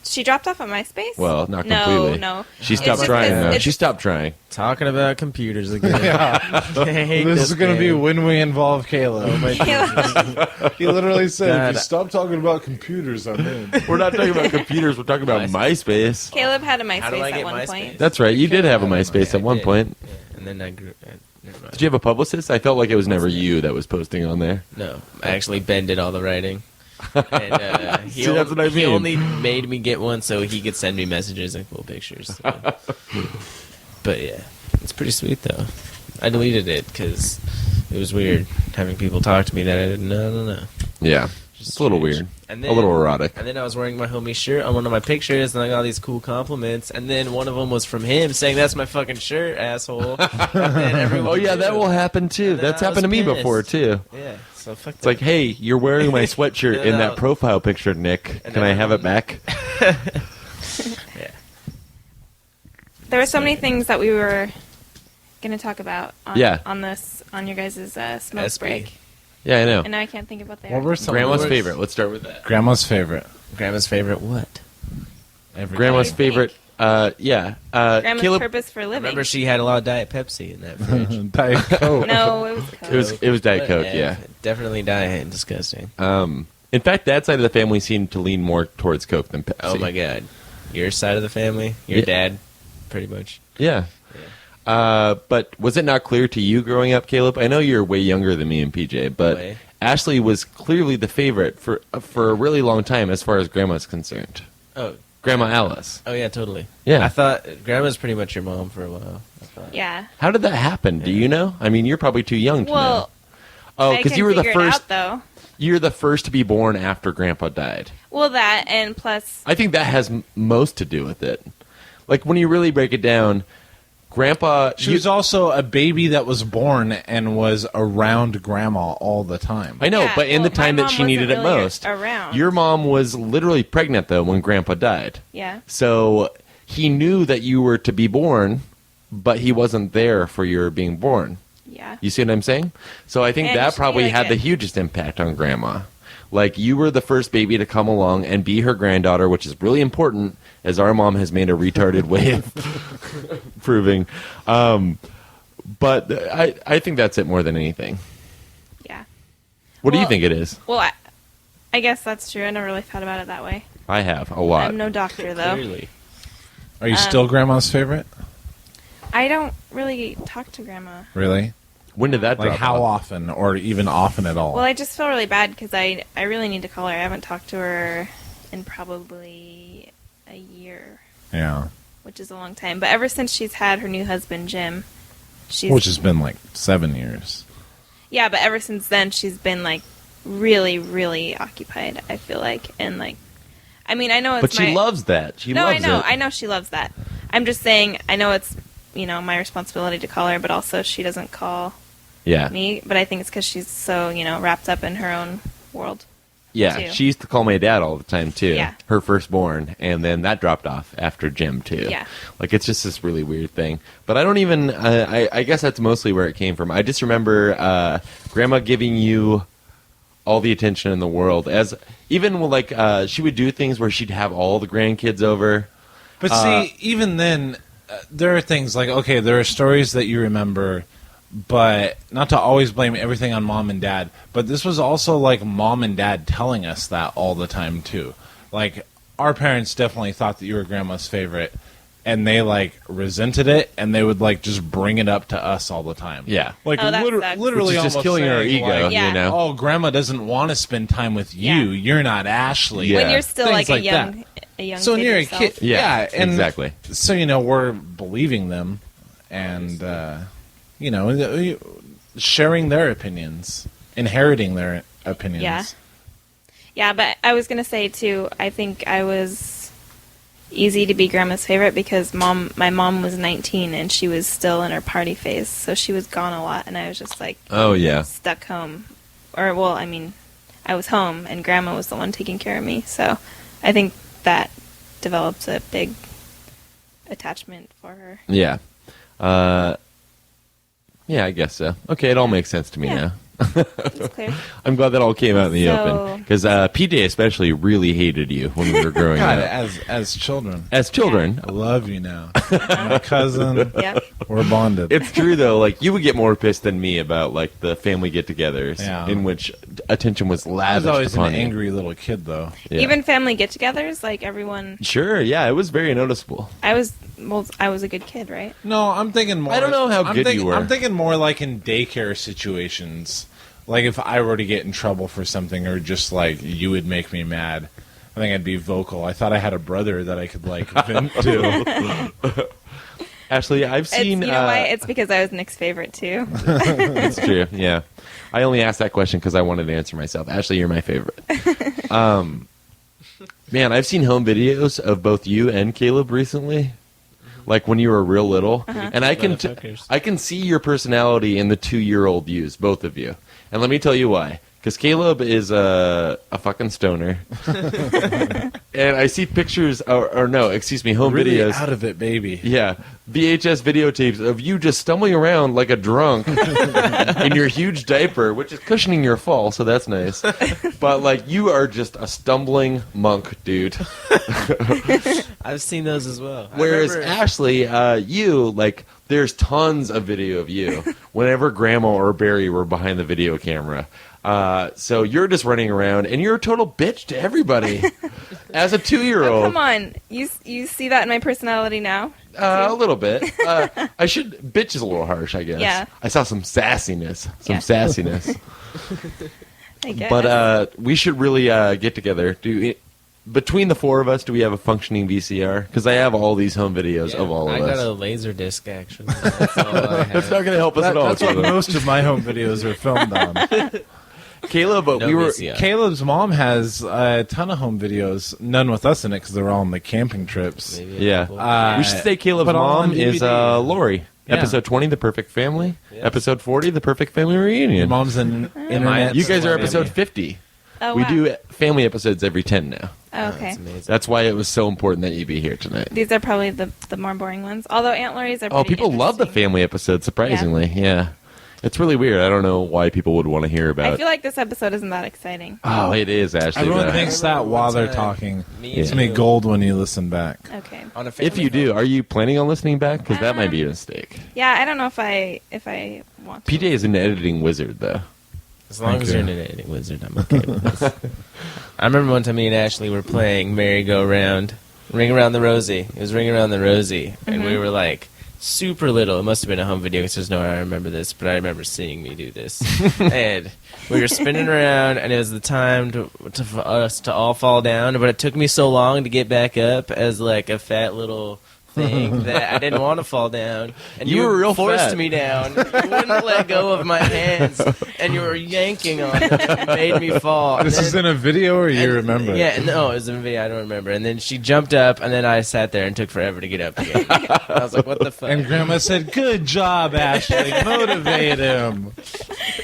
She dropped off on MySpace? Well, not No, completely. no. She It's stopped just trying, that though. it's- She stopped trying. Talking about computers again. I hate This is going to be game. when we involve Caleb. He literally said, God. if you stop talking about computers, I'm in. We're not talking about computers. We're talking about MySpace. Caleb had a How do MySpace I at get one MySpace? point. That's right. You did have a MySpace I at one did. point. Yeah. And and then I grew. Never mind. Did you have a publicist? I felt like it was never you that was posting on there. No, I actually Ben did all the writing. And he, See, that's what I he mean. only made me get one so he could send me messages and cool pictures. So. But yeah, it's pretty sweet though. I deleted it because it was weird having people talk to me that I didn't know. Yeah. Just It's a little strange. weird. And A little erotic. And then I was wearing my homie shirt on one of my pictures, and I got all these cool compliments. And then one of them was from him saying, "That's my fucking shirt, asshole." And then everyone Oh, yeah, knew. that will happen, too. And then That's I happened to was me pissed. before, too. Yeah, so fuck It's like, hey, you're wearing my sweatshirt in that profile picture, Nick. And Can I have it back? yeah. There were so many things that we were going to talk about on, Yeah. on your guys' smoke SB. break. Yeah, I know. And now I can't think of what they What are. were some Grandma's words? favorite. Let's start with that. Grandma's favorite. Grandma's favorite what? Every Grandma's I think. favorite. Yeah. Grandma's Caleb. purpose for living. Remember, she had a lot of Diet Pepsi in that fridge. Diet Coke. No, it was Coke. It was Diet Coke. Yeah. Definitely diet and disgusting. In fact, that side of the family seemed to lean more towards Coke than Pepsi. Oh my god. Your side of the family? Your Yeah. dad? Pretty much. Yeah. But was it not clear to you growing up, Caleb? I know you're way younger than me and PJ, but Way. Ashley was clearly the favorite for a really long time as far as Grandma's concerned. Oh. Grandma Alice. Oh yeah, totally. Yeah. I thought Grandma's pretty much your mom for a while. I thought. Yeah. How did that happen? Do you know? I mean, you're probably too young to know. Well, Oh, I because can you were the figure it first. out, though. You're the first to be born after Grandpa died. Well, that, and plus, I think that has most to do with it. Like when you really break it down, Grandpa. She was also a baby that was born and was around Grandma all the time. I know, Yeah, but in well, the time my that mom she needed it wasn't really most, around. your mom was literally pregnant though when Grandpa died. yeah. So he knew that you were to be born, but he wasn't there for your being born. Yeah. You see what I'm saying? So I think And that she, probably like, had the hugest impact on Grandma. Like you were the first baby to come along and be her granddaughter, which is really important, as our mom has made a retarded way of proving. But I think that's it more than anything. Yeah. What do you Well- think it is? Well, I guess that's true. I never really thought about it that way. I have a lot. I'm no doctor, though. Clearly. Are you still Grandma's favorite? I don't really talk to Grandma. Really? When did that Like drop how off? often, or even often at all? Well, I just feel really bad because I really need to call her. I haven't talked to her in probably a year, yeah. which is a long time. But ever since she's had her new husband, Jim, she's... Which has been like 7 years. Yeah, but ever since then, she's been, like, really, really occupied, I feel like. And, like, I mean, I know it's But she my... loves that. She No, loves it. I know she loves that. I'm just saying, I know it's, my responsibility to call her, but also she doesn't call Yeah. me. But I think it's because she's so, wrapped up in her own world. Yeah, too. she used to call my dad all the time too. Yeah. Her firstborn, and then that dropped off after Jim too. Yeah. Like it's just this really weird thing. But I don't even. I guess that's mostly where it came from. I just remember Grandma giving you all the attention in the world. As even like she would do things where she'd have all the grandkids over. But see, even then, there are things like, okay, there are stories that you remember, but not to always blame everything on mom and dad, but this was also like mom and dad telling us that all the time too. Like, our parents definitely thought that you were Grandma's favorite, and they like resented it, and they would like just bring it up to us all the time. Yeah. Like Oh, that sucks. literally Which is just almost killing our saying, ego, like, Yeah. you know. oh, Grandma doesn't want to spend time with you. Yeah. You're not Ashley. Yeah. When you're still Things like, like a young So when kid you're yourself. a kid, Yeah, and exactly. So we're believing them, and sharing their opinions, inheriting their opinions. Yeah. Yeah, but I was gonna say too. I think I was easy to be Grandma's favorite because my mom was 19 and she was still in her party phase, so she was gone a lot, and I was just like Oh yeah. stuck home. Or well, I mean, I was home and Grandma was the one taking care of me, so I think that developed a big attachment for her. Yeah. Yeah, I guess so. Okay, it all makes sense to me Yeah. now. It's clear. I'm glad that all came out in the So- open because PJ especially really hated you when we were growing God, up. as children, As children, I love you now. My cousin, Yeah. we're bonded. it's true though. Like you would get more pissed than me about like the family get-togethers Yeah. in which attention was I was lavished always an upon you. angry little kid, though. Yeah. Even family get-togethers, like everyone. Sure, yeah, it was very noticeable. I was Well, I was a good kid, right? No, I'm thinking more. I don't know how I'm good thinking, you were. I'm thinking more like in daycare situations. Like if I were to get in trouble for something, or just like you would make me mad, I think I'd be vocal. I thought I had a brother that I could like vent to. Ashley, I've seen. You know why? It's because I was Nick's favorite too. That's true. Yeah, I only asked that question because I wanted to answer myself. Ashley, you're my favorite. Man, I've seen home videos of both you and Caleb recently, like when you were real little, and I can see your personality in the 2-year-old yous, both of you. And let me tell you why. Because Caleb is a fucking stoner, and I see pictures, or no, excuse me, home Really videos. out of it, baby. Yeah, VHS videotapes of you just stumbling around like a drunk in your huge diaper, which is cushioning your fall, so that's nice. But like, you are just a stumbling monk, dude. I've seen those as well. Whereas Ashley, you, like, there's tons of video of you whenever Grandma or Barry were behind the video camera. So you're just running around, and you're a total bitch to everybody as a 2-year-old. Oh, come on, you see that in my personality now? A little bit. Bitch is a little harsh, I guess. Yeah. I saw some sassiness. I guess. But we should really get together. Between the 4 of us, do we have a functioning VCR? Because I have all these home videos of all of I us. got a laser disc, actually. That's all I have. That's not going to help us at all. That's what Caleb. most of my home videos are filmed on. Caleb, but No we were. VCR. Caleb's mom has a ton of home videos, none with us in it because they're all on the camping trips. Maybe a Yeah. couple. We should say Caleb's but all mom on is DVD. Lori. Yeah. Episode 20, The Perfect Family. Yeah. Episode 40, The Perfect Family Your Reunion. mom's an internet. You guys are celebrity. episode 50. Oh, We wow. do family episodes every 10 now. Oh, okay. That's amazing. That's why it was so important that you be here tonight. These are probably the more boring ones. Although Aunt Lori's are pretty Oh, people love the interesting. family episodes, surprisingly. Yeah. It's really weird. I don't know why people would want to hear about I it. feel like this episode isn't that exciting. Oh, it is, Ashley. Everyone though. thinks that while they're talking. Me It's too. gonna be gold when you listen back. Okay. On a If family you do, phone. are you planning on listening back? Because that might be a mistake. Yeah, I don't know if I want to. PJ is an editing wizard, though. As long Thank as you. you're an editing wizard, I'm okay with this. I remember one time me and Ashley were playing merry-go-round, Ring Around the Rosie. It was Ring Around the Rosie, and we were like super little. It must have been a home video because there's no way I remember this, but I remember seeing me do this. And we were spinning around, and it was the time for us to all fall down, but it took me so long to get back up as like a fat little thing that I didn't want to fall down. And You were real forced fat. me down. You wouldn't let go of my hands, and you were yanking on them and made me fall. And This is then- in a video, or you and- remember? Yeah, no, it was in a video. I don't remember. And then she jumped up, and then I sat there and took forever to get up again. I was like, "What the fuck?" And Grandma said, "Good job, Ashley. Motivate him.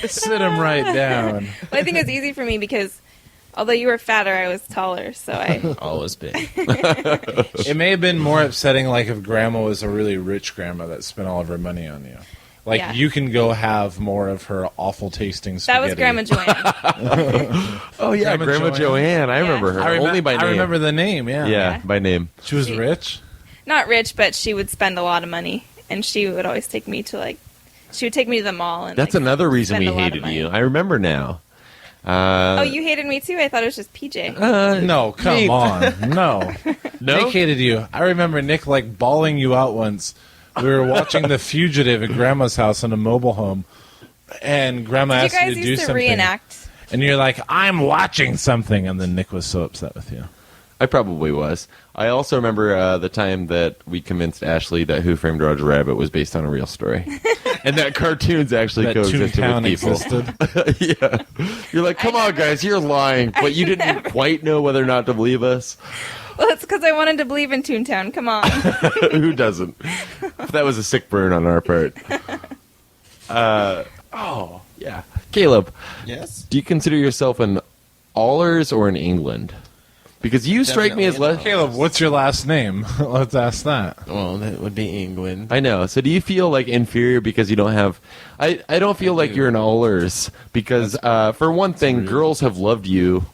Sit him right down." Well, I think it's easy for me because although you were fatter, I was taller, so I. Always been. It may have been more upsetting, like if Grandma was a really rich grandma that spent all of her money on you. Like Yeah. you can go have more of her awful tasting That spaghetti. was Grandma Joanne. Oh, yeah, Grandma Joanne. I Yeah. remember her. I Only by name. I remember the name. Yeah. Yeah, by name. She was She- rich. Not rich, but she would spend a lot of money, and she would always take me to she would take me to the mall. And That's like, another reason spend we a lot of hated money. you. I remember now. Oh, you hated me too? I thought it was just PJ. No, come Nate. on. No. No? Nick hated you. I remember Nick like bawling you out once. We were watching The Fugitive at Grandma's house in a mobile home, and Grandma Did you asked you guys to do used to something. reenact? And you're like, "I'm watching something," and then Nick was so upset with you. I probably was. I also remember the time that we convinced Ashley that Who Framed Roger Rabbit was based on a real story. And that cartoons actually That coexisted Toontown with people. existed. Yeah. You're like, come on, guys, you're lying. But you didn't quite know whether or not to believe us. Well, it's because I wanted to believe in Toontown. Come on. Who doesn't? That was a sick burn on our part. Oh, yeah. Caleb, Yes. do you consider yourself an Allers or an England? Because you strike me as Definitely less. Caleb, what's your last name? Let's ask that. Well, that would be England. I know. So do you feel like inferior because you don't have... I don't feel like you're an Allers because, for one thing, girls have loved you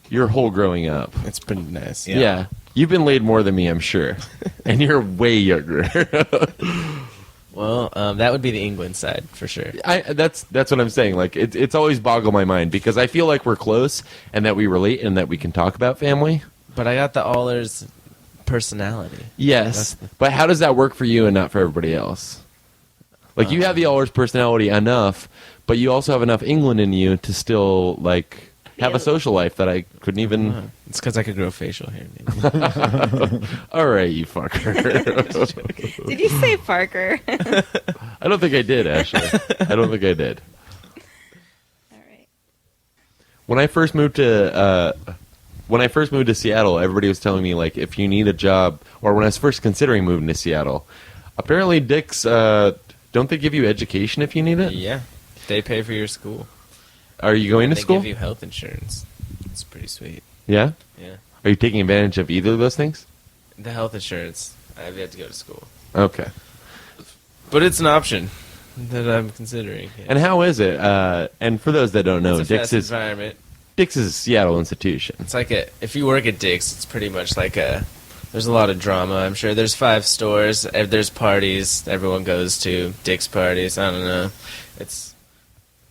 your whole growing up. It's pretty nice. Yeah. You've been laid more than me, I'm sure. And you're way younger. Well, that would be the England side for sure. That's what I'm saying. Like it's always boggled my mind because I feel like we're close and that we relate and that we can talk about family. But I got the Allers personality. Yes, but how does that work for you and not for everybody else? Like, you have the Allers personality enough, but you also have enough England in you to still, like, have a social life that I couldn't even... It's because I could grow facial hair. Maybe. All right, you fucker. Did you say Parker? I don't think I did, actually. I don't think I did. All right. When I first moved to Seattle, everybody was telling me, like, if you need a job, or when I was first considering moving to Seattle, apparently Dick's, don't they give you education if you need it? Yeah, they pay for your school. Are you going to They school? give you health insurance. It's pretty sweet. Yeah? Yeah, Are you taking advantage of either of those things? the health insurance. I've yet to go to school, Okay. but it's an option that I'm considering. Yeah. And how is it? And for those that don't know, it's a Dick's fast is environment. Dick's is a Seattle institution. It's like if you work at Dick's, it's pretty much like there's a lot of drama. I'm sure there's 5 stores. There's parties everyone goes to. Dick's parties. I don't know. It's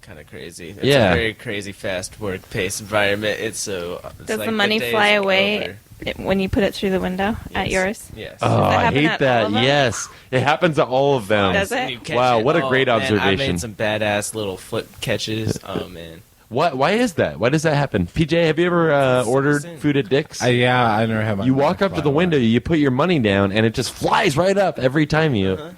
kind of crazy. It's Yeah. a very crazy, fast work-paced environment. It's Does like the money day fly isn't away over. when you put it through the window at Yes. yours? Yes. Oh, that I happen hate at all that. of them? Yes. It happens at all of them. Does it? And you catch Wow, it. what a Oh, great man, I observation. made some badass little flip catches. Oh, man. What? Why is that? Why does that happen? PJ, have you ever ordered Sin. food at Dick's? Yeah, I never have. My You walk up to the window, you put your money down, and it just flies right up every time you... Uh-huh.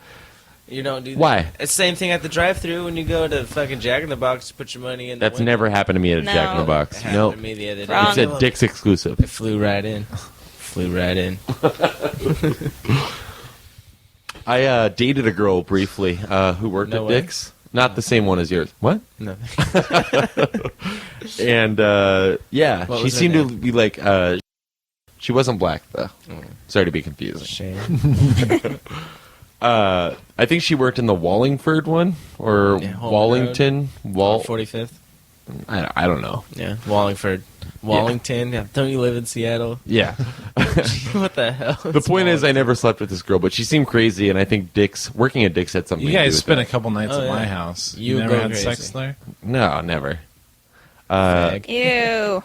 You don't do that. Why? It's the same thing at the drive-thru when you go to fucking Jack in the Box. You put your money in. That's the window. never happened to me at a No. Jack in the It Box. happened No. to me the other day. Wrong. It's a Dick's exclusive. It flew right in. Flew right in. I dated a girl briefly who worked No at way. Dick's. Not the same one as yours. What? No. And yeah, What she was her seemed to name? be like she wasn't black though. Mm. Sorry to be confusing. Shame. I think she worked in the Wallingford one or Yeah, Holman Wallington. 45th. I don't know. Yeah. Wallingford. Wallington. Yeah. Don't you live in Seattle? Yeah. What the hell? The point is, I never slept with this girl, but she seemed crazy, and I think working at Dick's had something. You to do guys with spent a that. couple nights Oh, at yeah. my house. You You never go had crazy. sex there? No, never. Fag. Ew.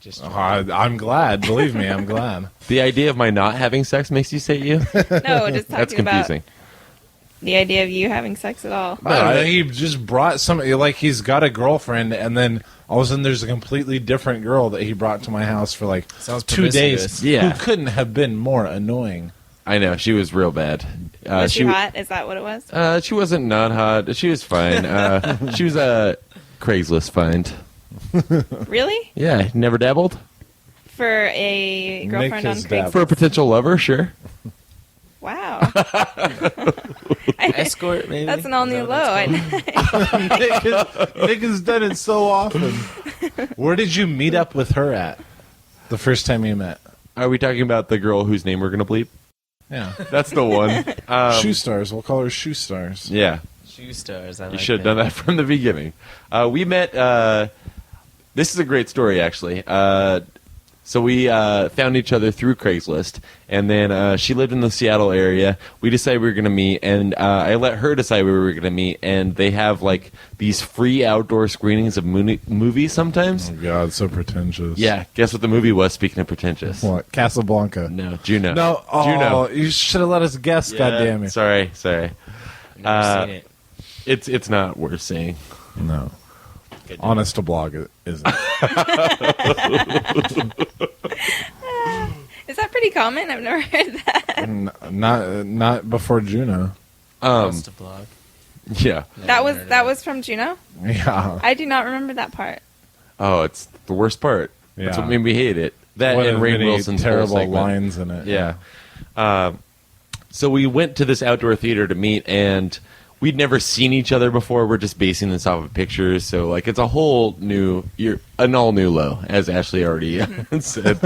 Just Oh, I'm glad. Believe me, I'm glad. The idea of my not having sex makes you say you. No, just That's talking about confusing. the idea of you having sex at all. I don't know, he just brought somebody, like he's got a girlfriend, and then all of a sudden there's a completely different girl that he brought to my house for like Sounds 2 days. promiscuous. Yeah. Who couldn't have been more annoying. I know she was real bad. Was she hot? Is that what it was? She wasn't not hot. She was fine. She was a Craigslist find. Really? Yeah, never dabbled For a girlfriend Nick on has dabbled. for a Craigslist? potential lover. Sure. Wow. Escort, maybe? That's an all Is new that low. what that's called? Nick has done it so often. Where did you meet up with her at? The first time you met? Are we talking about the girl whose name we're gonna bleep? Yeah. That's the one. Shoe Stars. We'll call her Shoe Stars. Yeah, Shoe stars. I you like should have done that from the beginning. We met. This is a great story, actually. So we found each other through Craigslist, and then she lived in the Seattle area. We decided we were going to meet, and I let her decide where we were going to meet. And they have like these free outdoor screenings of movies sometimes. Oh, God, so pretentious. Yeah, guess what the movie was? Speaking of pretentious, What? Casablanca. no, Juno. No, oh, Juno. you should have let us guess, Yeah, goddamn it. Sorry. Never seen it. It's not worth seeing. No. Good Honest to blog, it isn't. Is that pretty common? I've never heard that. Not before Juno. Honest to blog. Yeah. That was from Juno? Yeah. I do not remember that part. Oh, it's the worst part. That's Yeah. what made me hate it. That One and of Rainn many Wilson's whole terrible segment. lines in it. Yeah. So we went to this outdoor theater to meet, and we'd never seen each other before. We're just basing this off of pictures, so like it's a whole new, an all new low, as Ashley already said.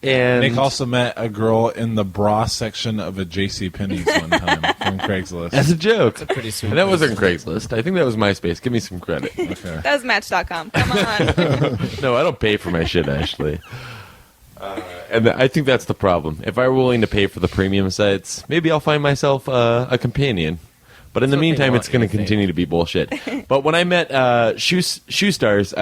And Nick also met a girl in the bra section of a JCPenney's one time from Craigslist. as a joke. Pretty sweet. And that wasn't Craigslist. I think that was MySpace. Give me some credit. Okay. That was Match.com. Come on. No, I don't pay for my shit, Ashley. And I think that's the problem. If I were willing to pay for the premium sites, maybe I'll find myself a companion. But in the That's what they meantime, want it's going you to to think. continue to be bullshit. But when I met Shoe Stars,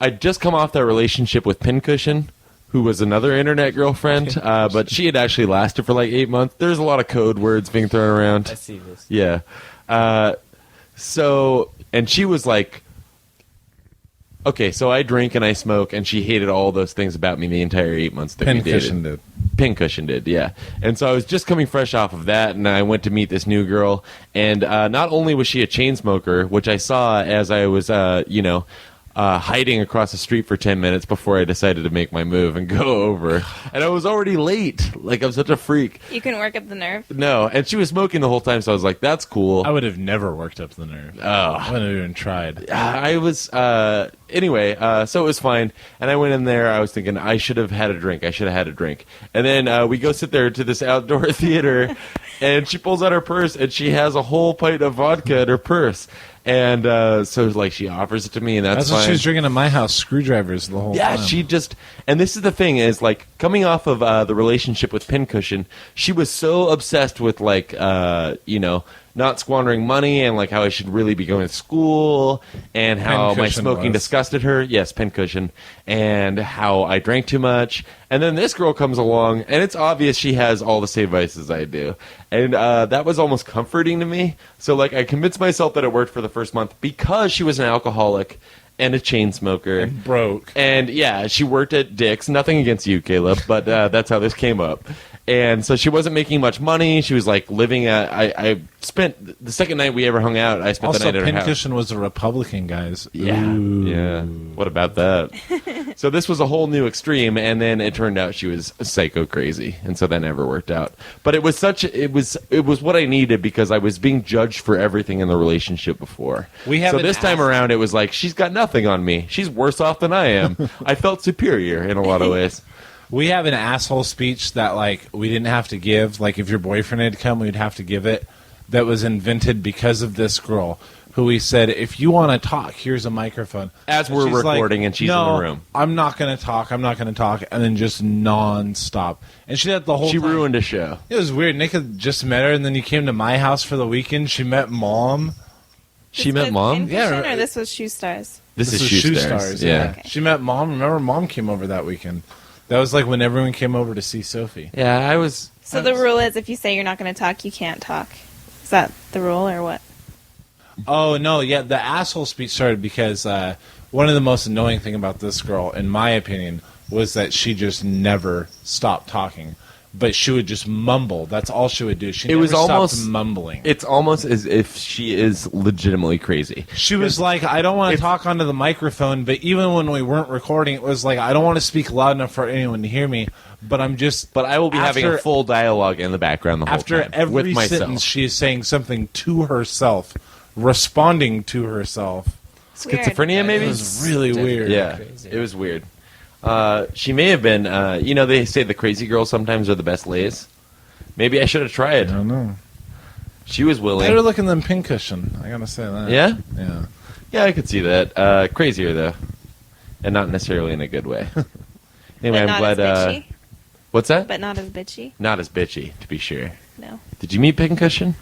I'd just come off that relationship with Pincushion, who was another internet girlfriend, but she had actually lasted for like 8 months. There's a lot of code words being thrown around. I see this. Yeah. And she was like, okay, so I drink and I smoke, and she hated all those things about me the entire 8 months that we dated. Pincushion did. Pincushion did, yeah. And so I was just coming fresh off of that, and I went to meet this new girl. And not only was she a chain smoker, which I saw as I was, hiding across the street for 10 minutes before I decided to make my move and go over. And I was already late. Like, I'm such a freak. You couldn't work up the nerve. No, and she was smoking the whole time, so I was like, that's cool. I would have never worked up the nerve. I wouldn't have even tried. I was, anyway, so it was fine. And I went in there, I was thinking, I should have had a drink. And then we go sit there to this outdoor theater, and she pulls out her purse, and she has a whole pint of vodka in her purse. And so, like, she offers it to me, and that's what fine. she was drinking at my house, screwdrivers the whole time. Yeah, she just... And this is the thing, is, like, coming off of the relationship with Pincushion, she was so obsessed with, like, not squandering money and, like, how I should really be going to school and how my smoking disgusted her. Yes, Pincushion. And how I drank too much. And then this girl comes along, and it's obvious she has all the same vices I do. And that was almost comforting to me. So, like, I convinced myself that it worked for the first month because she was an alcoholic and a chain smoker. And broke. And, yeah, she worked at Dick's. Nothing against you, Caleb, but that's how this came up. And so she wasn't making much money. She was, like, living at... I spent... The second night we ever hung out, I spent the night at her house. Also, Pincushion was a Republican, guys. Yeah. Ooh. Yeah. What about that? So this was a whole new extreme, and then it turned out she was psycho crazy, and so that never worked out. But it was what I needed because I was being judged for everything in the relationship before. So this time around, it was like, she's got nothing on me. She's worse off than I am. I felt superior in a lot of ways. We have an asshole speech that, like, we didn't have to give. Like, if your boyfriend had come, we'd have to give it. That was invented because of this girl, who we said, if you want to talk, here's a microphone. As we're recording, and she's in the room. I'm not going to talk. And then just nonstop. And she did that the whole time. She ruined a show. It was weird. Nick had just met her, and then you came to my house for the weekend. She met Mom. She met Mom? Yeah. Or this was Shoe Stars? This is Shoe Stars. Yeah. Okay. She met Mom. Remember, Mom came over that weekend. That was like when everyone came over to see Sophie. Yeah, I was... So the rule is if you say you're not going to talk, you can't talk. Is that the rule or what? Oh, no, yeah, the asshole speech started because one of the most annoying thing about this girl, in my opinion, was that she just never stopped talking. But she would just mumble. That's all she would do. She never stopped mumbling. It's almost as if she is legitimately crazy. She was like, I don't want to talk onto the microphone, but even when we weren't recording, it was like, I don't want to speak loud enough for anyone to hear me, but I will be having a full dialogue in the background the whole time. After every sentence, she is saying something to herself, responding to herself. Schizophrenia, maybe? It was really weird. Yeah, crazy. It was weird. She may have been, they say the crazy girls sometimes are the best lays. Maybe I should have tried. I don't know. She was willing. Better looking than Pincushion, I gotta say that. Yeah? Yeah. Yeah, I could see that. Crazier, though. And not necessarily in a good way. Anyway, but I'm glad... as bitchy? What's that? But not as bitchy? Not as bitchy, to be sure. No. Did you meet Pincushion?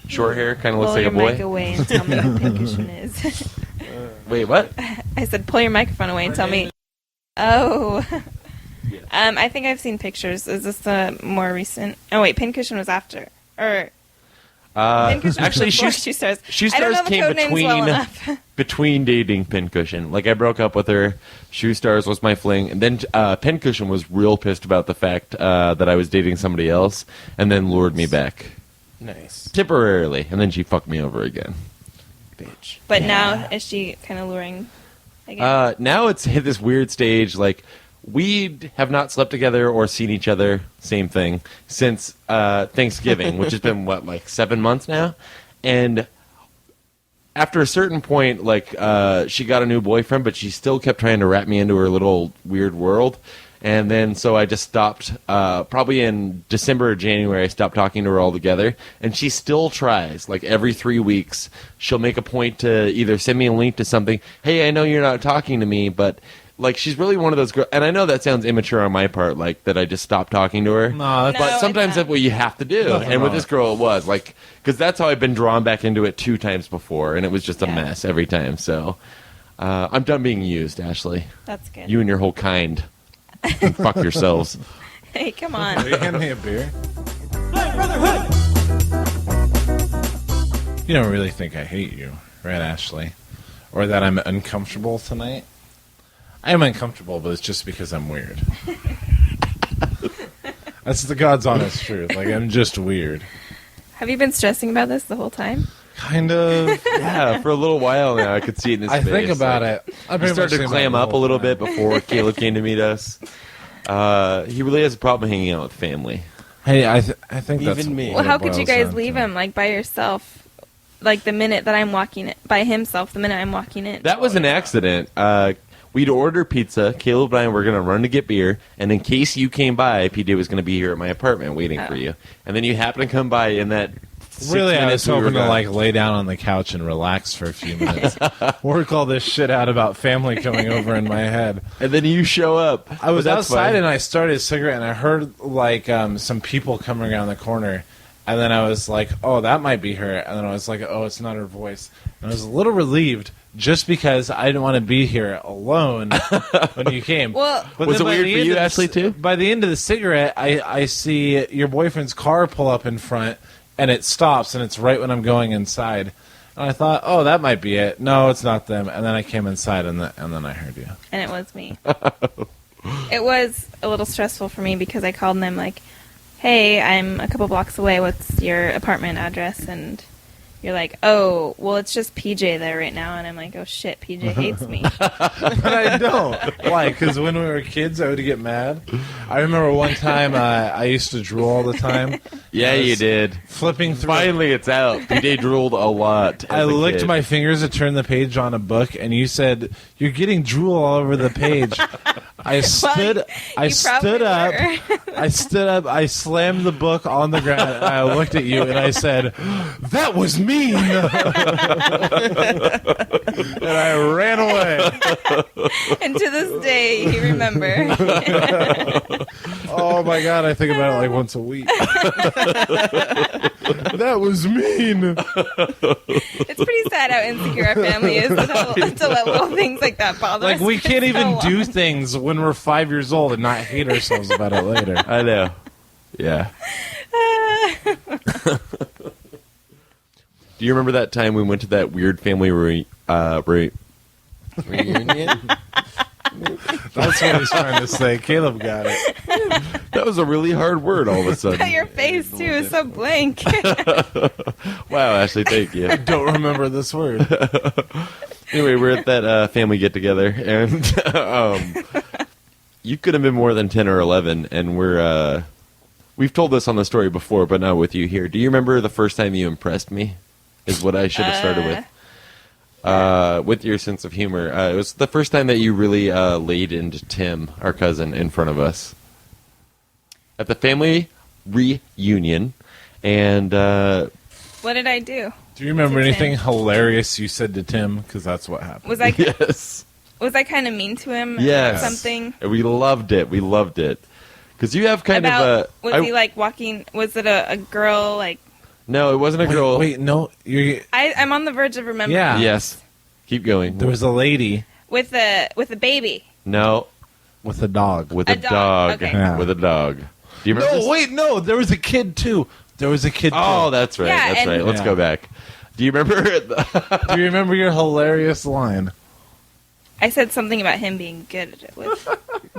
Short hair, kind of looks like a boy? Pull your mic away and tell me who Pincushion is. Wait, what? I said pull your microphone away and tell me. Oh. I think I've seen pictures. Is this the more recent? Oh, wait, Pincushion was after. Or... actually, Shoe Stars. Shoe Stars came between dating Pincushion. Like, I broke up with her. Shoe Stars was my fling. And then Pincushion was real pissed about the fact that I was dating somebody else and then lured me back. Nice. Temporarily. And then she fucked me over again. Bitch. But now, is she kind of luring again? Now it's hit this weird stage, like... We have not slept together or seen each other, same thing, since Thanksgiving, which has been, 7 months now? And after a certain point, she got a new boyfriend, but she still kept trying to wrap me into her little weird world. And then, so I just stopped, probably in December or January, I stopped talking to her altogether. And she still tries, every 3 weeks, she'll make a point to either send me a link to something, hey, I know you're not talking to me, but... she's really one of those girls, and I know that sounds immature on my part, that I just stopped talking to her. No, but sometimes that's what you have to do. And with this girl, it was, because that's how I've been drawn back into it 2 times before, and it was just a mess every time. So, I'm done being used, Ashley. That's good. You and your whole kind. Fuck yourselves. Hey, come Will on. you hand me a beer? Play Brotherhood. You don't really think I hate you, right, Ashley? Or that I'm uncomfortable tonight? I am uncomfortable, but it's just because I'm weird. That's the God's honest truth. Like, I'm just weird. Have you been stressing about this the whole time? Kind of. Yeah, for a little while now, I could see it in his I face. think about like, it. I've He been started to thinking clam about it up the a little whole bit time. before Caleb came to meet us. He really has a problem hanging out with family. Hey, I think that's Even me. what Well, it how could you boils guys down leave to. him like by yourself? Like the minute that I'm walking in, by himself, the minute I'm walking in. That was an accident. We'd order pizza. Caleb and I were going to run to get beer, and in case you came by, PJ was going to be here at my apartment waiting for you. And then you happened to come by in that 6 Really, I minutes was we were hoping to gone. like lay down on the couch and relax for a few minutes, work all this shit out about family coming over in my head. And then you show up. I was But that's outside fine. and I started a cigarette and I heard like some people coming around the corner, and then I was like, "Oh, that might be her," and then I was like, "Oh, it's not her voice." And I was a little relieved just because I didn't want to be here alone when you came. Well, But Was then it by weird the for end you, of the Ashley, too? By the end of the cigarette, I see your boyfriend's car pull up in front, and it stops, and it's right when I'm going inside. And I thought, oh, that might be it. No, it's not them. And then I came inside, and then I heard you. and it was me. It was a little stressful for me because I called them like, "Hey, I'm a couple blocks away. What's your apartment address?" And you're like, "Oh, well, it's just PJ there right now." And I'm like, "Oh shit, PJ hates me." But I don't. Why? Because when we were kids, I would get mad. I remember one time I used to drool all the time. Yeah, I was you did. Flipping through. Finally, it's out. PJ drooled a lot. I as a licked kid. my fingers to turn the page on a book, and you said, "You're getting drool all over the page." I stood up. you probably were. I stood up. I slammed the book on the ground. And I looked at you, and I said, "That was mean." And I ran away. And to this day, you remember. Oh my god! I think about it like once a week. That was mean. It's pretty sad how insecure our family is to let little things like that bother us. Like we can't for even so do long. things when we're 5 years old and not hate ourselves about it later. I know. Yeah. Do you remember that time we went to that weird family Reunion? That's what he's trying to say. Caleb got it. That was a really hard word all of a sudden. Your face too is so blank. Wow, Ashley, thank you. Don't remember this word. Anyway, we're at that family get together, and you could have been more than 10 or 11, and we've told this on the story before, but not with you here. Do you remember the first time you impressed me? Is what I should have started with your sense of humor. It was the first time that you really laid into Tim, our cousin, in front of us at the family reunion, and What did I do? Do you remember To Tim. anything hilarious you said to Tim? Because that's what happened. Was I yes, was I kind of mean to him? yes, Or something And we loved it. We loved it because you have kind about? of a. Was he like walking? Was it a girl? Like No, it wasn't a girl. Wait, no. I'm on the verge of remembering. Yeah. Yes, keep going. There was a lady With a baby. No, with a dog. with A a dog, dog. okay. Yeah. With a dog. Do you remember? this? No, wait, no. There was a kid, too. There was a kid, Oh, too. that's right. Yeah, that's and- right. Let's Yeah. go back. Do you remember? Do you remember your hilarious line? I said something about him being good at it.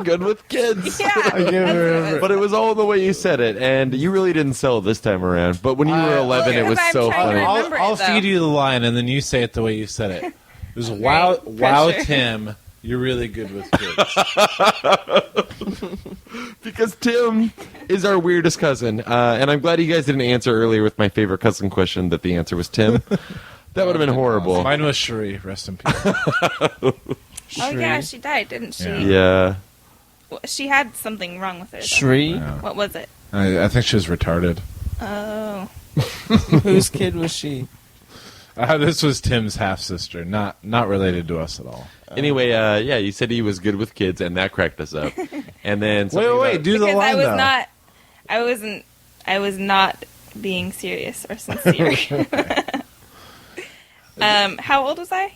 Good with kids. Yeah. I can't remember. But it was all the way you said it, and you really didn't sell it this time around. But when you were 11, it was because I'm so trying to funny. remember it, I'll though. feed you the line, and then you say it the way you said it. It was, wow, Pressure. Tim, you're really good with kids. Because Tim is our weirdest cousin, and I'm glad you guys didn't answer earlier with my favorite cousin question that the answer was Tim. That would have been horrible. Mine was Cherie, rest in peace. Oh yeah, she died, didn't she? Yeah. Yeah. Well, she had something wrong with her. though. Shri? Yeah. What was it? I think she was retarded. Oh. Whose kid was she? This was Tim's half-sister, not related to us at all. Anyway, yeah, you said he was good with kids, and that cracked us up. And then Wait, do the Because line, I was though. not. I was not being serious or sincere. How old was I?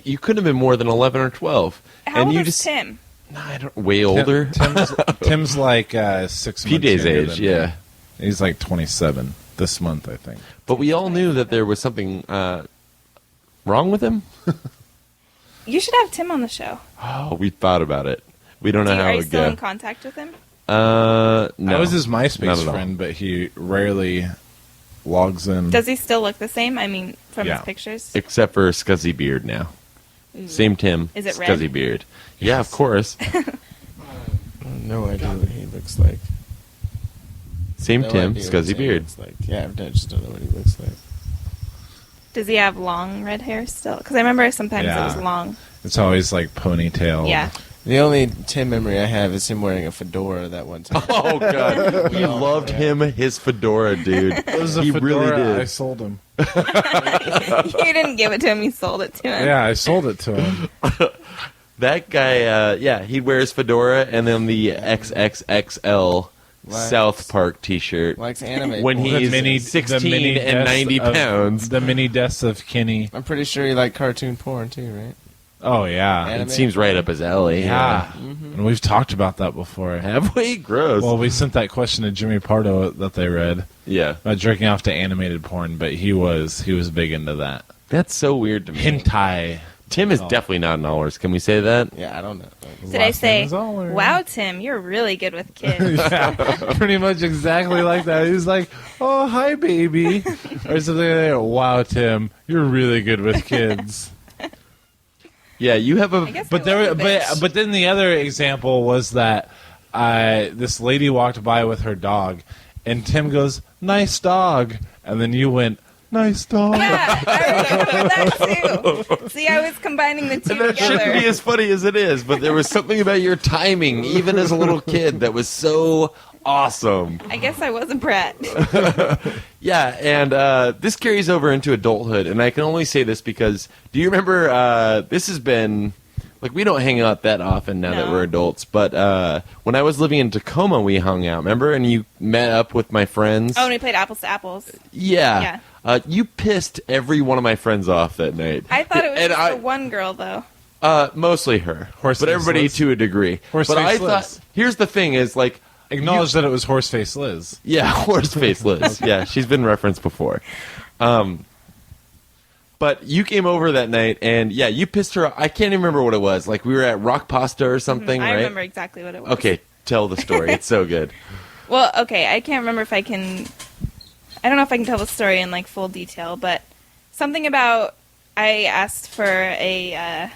You couldn't have been more than 11 or 12. How and old you is just Tim? I don't way older. Tim's like 6 months PJ's younger age, than me. yeah. He's like 27 this month, I think. But we all knew that there was something wrong with him. You should have Tim on the show. Oh, we thought about it. We don't know how Are it you would still go. in contact with him? No. I was his Not MySpace at all. friend, but he rarely logs in. Does he still look the same? I mean, from Yeah. his pictures. Except for Scuzzy Beard now. Same Tim. Is it Scuzzy red? Beard. Yeah, of course. No idea what he looks like. Same No Tim, idea what Scuzzy Tim Beard. looks like. Yeah, I just don't know what he looks like. Does he have long red hair still? Because I remember sometimes it was Yeah. long. It's always like ponytail. Yeah. The only Tim memory I have is him wearing a fedora that one time. Oh god, he loved his fedora, dude. It was a He fedora. really did. I sold him. You didn't give it to him. You sold it to him. Yeah, I sold it to him. That guy, he wears fedora and then the XXXL Likes- South Park T-shirt Likes anime. when porn. he's 16 and 90 pounds. The mini deaths of Kenny. I'm pretty sure he liked cartoon porn too, right? Oh, yeah. Anime. It seems right up his alley. Yeah. Mm-hmm. And we've talked about that before. Have we? Gross. Well, we sent that question to Jimmy Pardo that they read yeah. about jerking off to animated porn, but he was big into that. That's so weird to me. Hentai. Tim is Oh. definitely not an allers. Can we say that? Yeah, I don't know. Did I Last name say, is Aller. wow, Tim, you're really good with kids? Yeah, pretty much exactly like that. He's like, "Oh, hi, baby," or something like that. Wow, Tim, you're really good with kids. Yeah, you have I a. guess But I there, was a bitch. but then the other example was that this lady walked by with her dog, and Tim goes, "Nice dog," and then you went, "Nice dog." Yeah, I remember that too. See, I was combining the two And that shouldn't together. be as funny as it is, but there was something about your timing, even as a little kid, that was so awesome. I guess I was a brat. Yeah, and this carries over into adulthood, and I can only say this because, do you remember, this has been, like, we don't hang out that often now that No. we're adults, but when I was living in Tacoma, we hung out, remember? And you met up with my friends. Oh, and we played apples to apples. Yeah. Yeah. You pissed every one of my friends off that night. I thought it was And just for one girl, though. Mostly her. Horse but face everybody Liz. to a degree. Horse but I face thought, Liz. here's the thing is, like, Acknowledge that it was Horseface Liz. yeah, horse face Liz. Yeah, she's been referenced before. But you came over that night, and yeah, you pissed her off. I can't even remember what it was. Like, we were at Rock Pasta or something, I right? remember exactly what it was. Okay, tell the story. It's so good. Well, okay, I can't remember if I can. I don't know if I can tell the story in like full detail, but something about I asked for a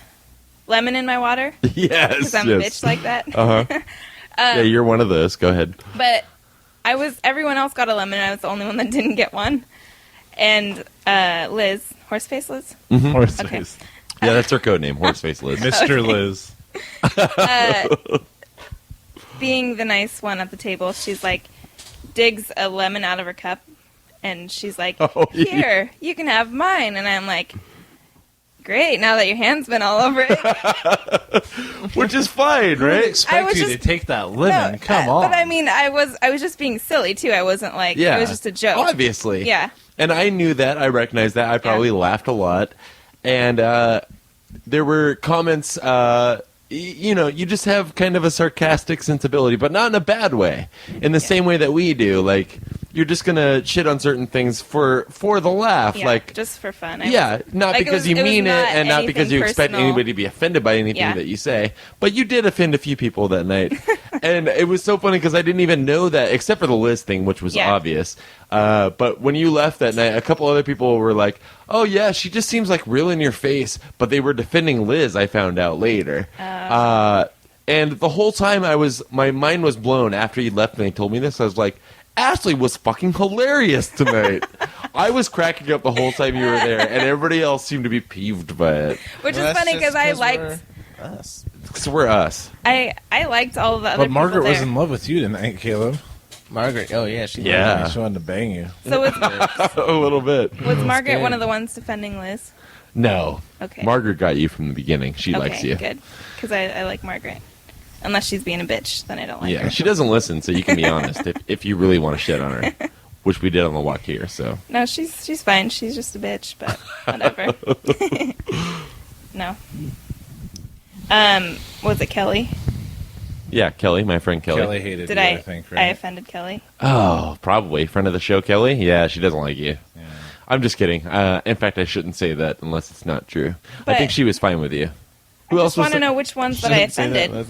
lemon in my water Yes, because I'm a yes. bitch like that. Uh-huh. Yeah, you're one of those. Go ahead. But everyone else got a lemon, and I was the only one that didn't get one. And Liz, Horseface Liz, Horseface. Yeah, that's her code name, Horseface Liz. Mr. Liz. being the nice one at the table, she's like, digs a lemon out of her cup, and she's like, Oh, yeah. here, you can have mine. And I'm like, great, now that your hand's been all over it. Which is fine, I right? expect was you to just- take that lemon. Come on. But I mean, I was just being silly too. I wasn't like, Yeah. it was just a joke. Obviously. Yeah. And I knew that. I recognized that. I probably laughed a lot. And there were comments, you just have kind of a sarcastic sensibility, but not in a bad way. In the same way that we do. Like, you're just going to shit on certain things for the laugh. Yeah, like, just for fun. not like, because it you was mean it not and not because you anything expect personal. anybody to be offended by anything Yeah. that you say. But you did offend a few people that night. And it was so funny because I didn't even know that, except for the Liz thing, which was Yeah. obvious. But when you left that night, a couple other people were like, oh, yeah, she just seems like real in your face. But they were defending Liz, I found out later. And the whole time my mind was blown after you left and they told me this. I was like, Ashley was fucking hilarious tonight. I was cracking up the whole time you were there, and everybody else seemed to be peeved by it. Which Well, is that's funny just because I 'cause liked we're us. Because we're us. I liked all the other But Margaret people was there. in love with you tonight, Caleb. Margaret. Oh yeah, she. Yeah. She wanted to bang you. So was A little bit. Margaret scared. one of the ones defending Liz? No. Okay. Margaret got you from the beginning. She Okay, likes you. good. Because I like Margaret. Unless she's being a bitch, then I don't like Yeah, her. she doesn't listen, so you can be honest if you really want to shit on her, which we did on the walk here. So No, she's fine. She's just a bitch, but whatever. No. Was it Kelly? Yeah, Kelly, my friend Kelly. Kelly hated Did you, I? I think, right? I offended Kelly. Oh, probably. Friend of the show, Kelly? Yeah, she doesn't like you. Yeah. I'm just kidding. In fact, I shouldn't say that unless it's not true. I But- think she was fine with you. Who I else just was want to there? know which ones that I offended. Her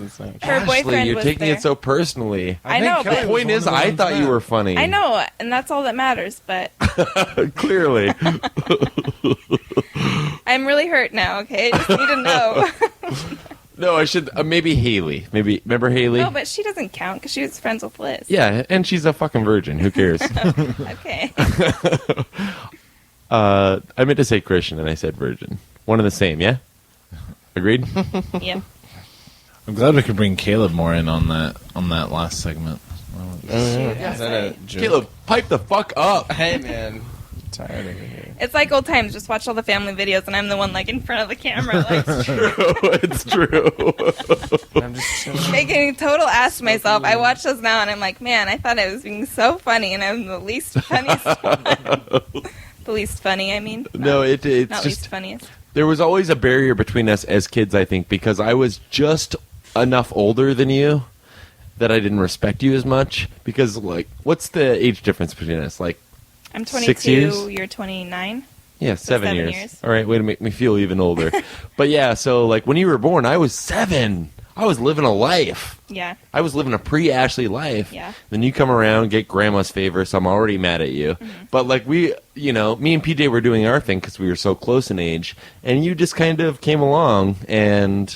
Ashley, boyfriend you're was taking there. it so personally. I know, think Kelly but- The was point one is, of the I ones thought you that- were funny. I know, and that's all that matters. But Clearly. I'm really hurt now. Okay, I just need to know. No, I should. Maybe Haley. Maybe. Remember Haley? No, but she doesn't count because she was friends with Liz. Yeah, and she's a fucking virgin. Who cares? Okay. I meant to say Christian, and I said virgin. One and the same, yeah? Agreed? Yeah. I'm glad we could bring Caleb more in on that last segment. Is that a joke? Caleb, pipe the fuck up. Hey, man. I'm tired over here. It's like old times. Just watch all the family videos, and I'm the one like in front of the camera, like It's true. I'm just making a total ass of myself. I watch those now, and I'm like, man, I thought I was being so funny, and I'm the least funniest. The least funny, I mean. No, it's Not just... least funniest. There was always a barrier between us as kids, I think, because I was just enough older than you that I didn't respect you as much. Because, like, what's the age difference between us? Like, I'm 6 years? 22. You're 29. yeah, 7 7 years. years. All right, way to make me feel even older. But yeah, so, like, when you were born, I was 7. I was living a life. Yeah. I was living a pre-Ashley life. Yeah. Then you come around, get grandma's favor, so I'm already mad at you. Mm-hmm. But like me and PJ were doing our thing because we were so close in age, and you just kind of came along, and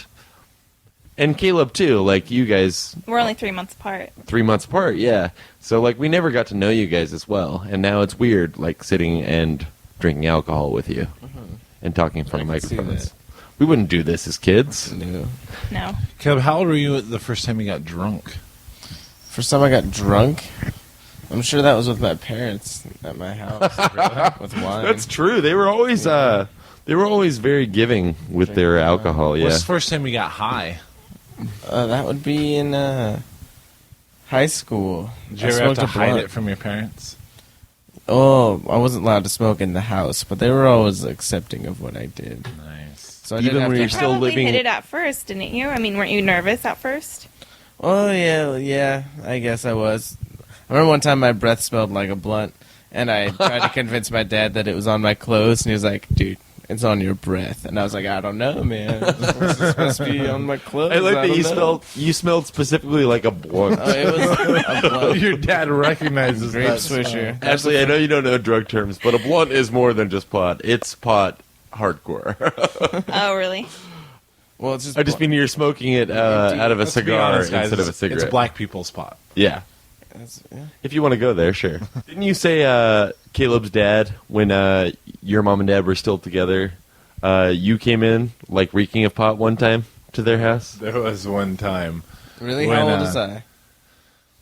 Caleb too. Like you guys, We're only 3 months apart. 3 months apart, yeah. So like we never got to know you guys as well, and now it's weird like sitting and drinking alcohol with you and talking in front of I can see microphones. that. We wouldn't do this as kids. No. No. Caleb, how old were you the first time you got drunk? First time I got drunk, I'm sure that was with my parents at my house. With wine. That's true. They were always very giving with their alcohol. Yeah. What's the first time you got high? That would be in high school. Did you I ever have smoked to a hide blunt. it from your parents? Oh, I wasn't allowed to smoke in the house, but they were always accepting of what I did. Nice. So I Even didn't have when to. you're still Probably living- hit it at first, didn't you? I mean, weren't you nervous at first? Oh yeah, I guess I was. I remember one time my breath smelled like a blunt, and I tried to convince my dad that it was on my clothes, and he was like, "Dude, it's on your breath." And I was like, "I don't know, man. It's supposed to be on my clothes." I like that don't you know." smelled specifically like a blunt. Oh, it was a blunt. Your dad recognizes Grape that. swisher. Ashley, I know you don't know drug terms, but a blunt is more than just pot. It's pot hardcore. Oh, really? Well, it's just. I just mean you're smoking it out of a Let's be cigar honest, guys, instead of a it's cigarette. black people's pot. Yeah. Yeah. If you want to go there, sure. Didn't you say Caleb's dad, when your mom and dad were still together, you came in, like, reeking of pot one time to their house? There was one time. Really? When, How old was I?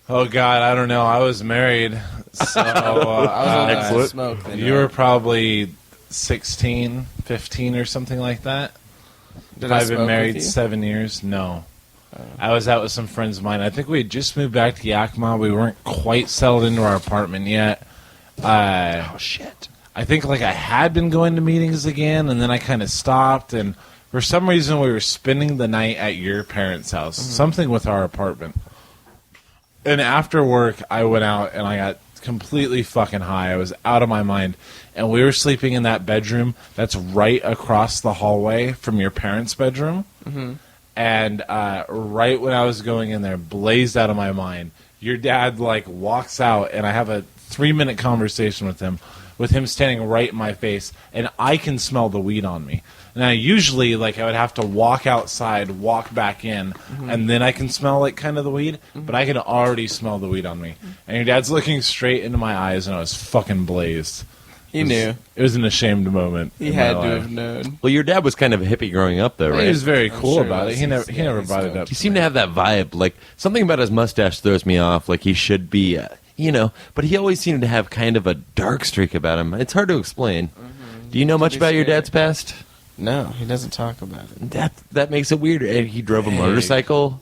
Oh God, I don't know. I was married, so I was old enough to Excellent. smoke. Then, you were probably 16, 15 or something like that. Did I I've smoke been married with you? 7 years. No. I was out with some friends of mine. I think we had just moved back to Yakima. We weren't quite settled into our apartment yet. Oh, shit. I think like I had been going to meetings again, and then I kind of stopped. And for some reason, we were spending the night at your parents' house. Something with our apartment. And after work, I went out and I got completely fucking high. I was out of my mind. And we were sleeping in that bedroom that's right across the hallway from your parents' bedroom. And right when I was going in there, blazed out of my mind, your dad like walks out, and I have a 3-minute conversation with him standing right in my face, and I can smell the weed on me. Now, usually, like, I would have to walk outside, walk back in, and then I can smell, like, kind of the weed, but I can already smell the weed on me. And your dad's looking straight into my eyes, and I was fucking blazed. He knew. It was an ashamed moment. He in had my to life. have known. Well, your dad was kind of a hippie growing up, though, right? He was very I'm cool sure about he it. was. He never He's brought it stoked. up. He seemed to have that vibe. Like, something about his mustache throws me off. Like, he should be, but he always seemed to have kind of a dark streak about him. It's hard to explain. Do you know much be about your scary. dad's past? No, he doesn't talk about it. That makes it weird. And he drove a motorcycle.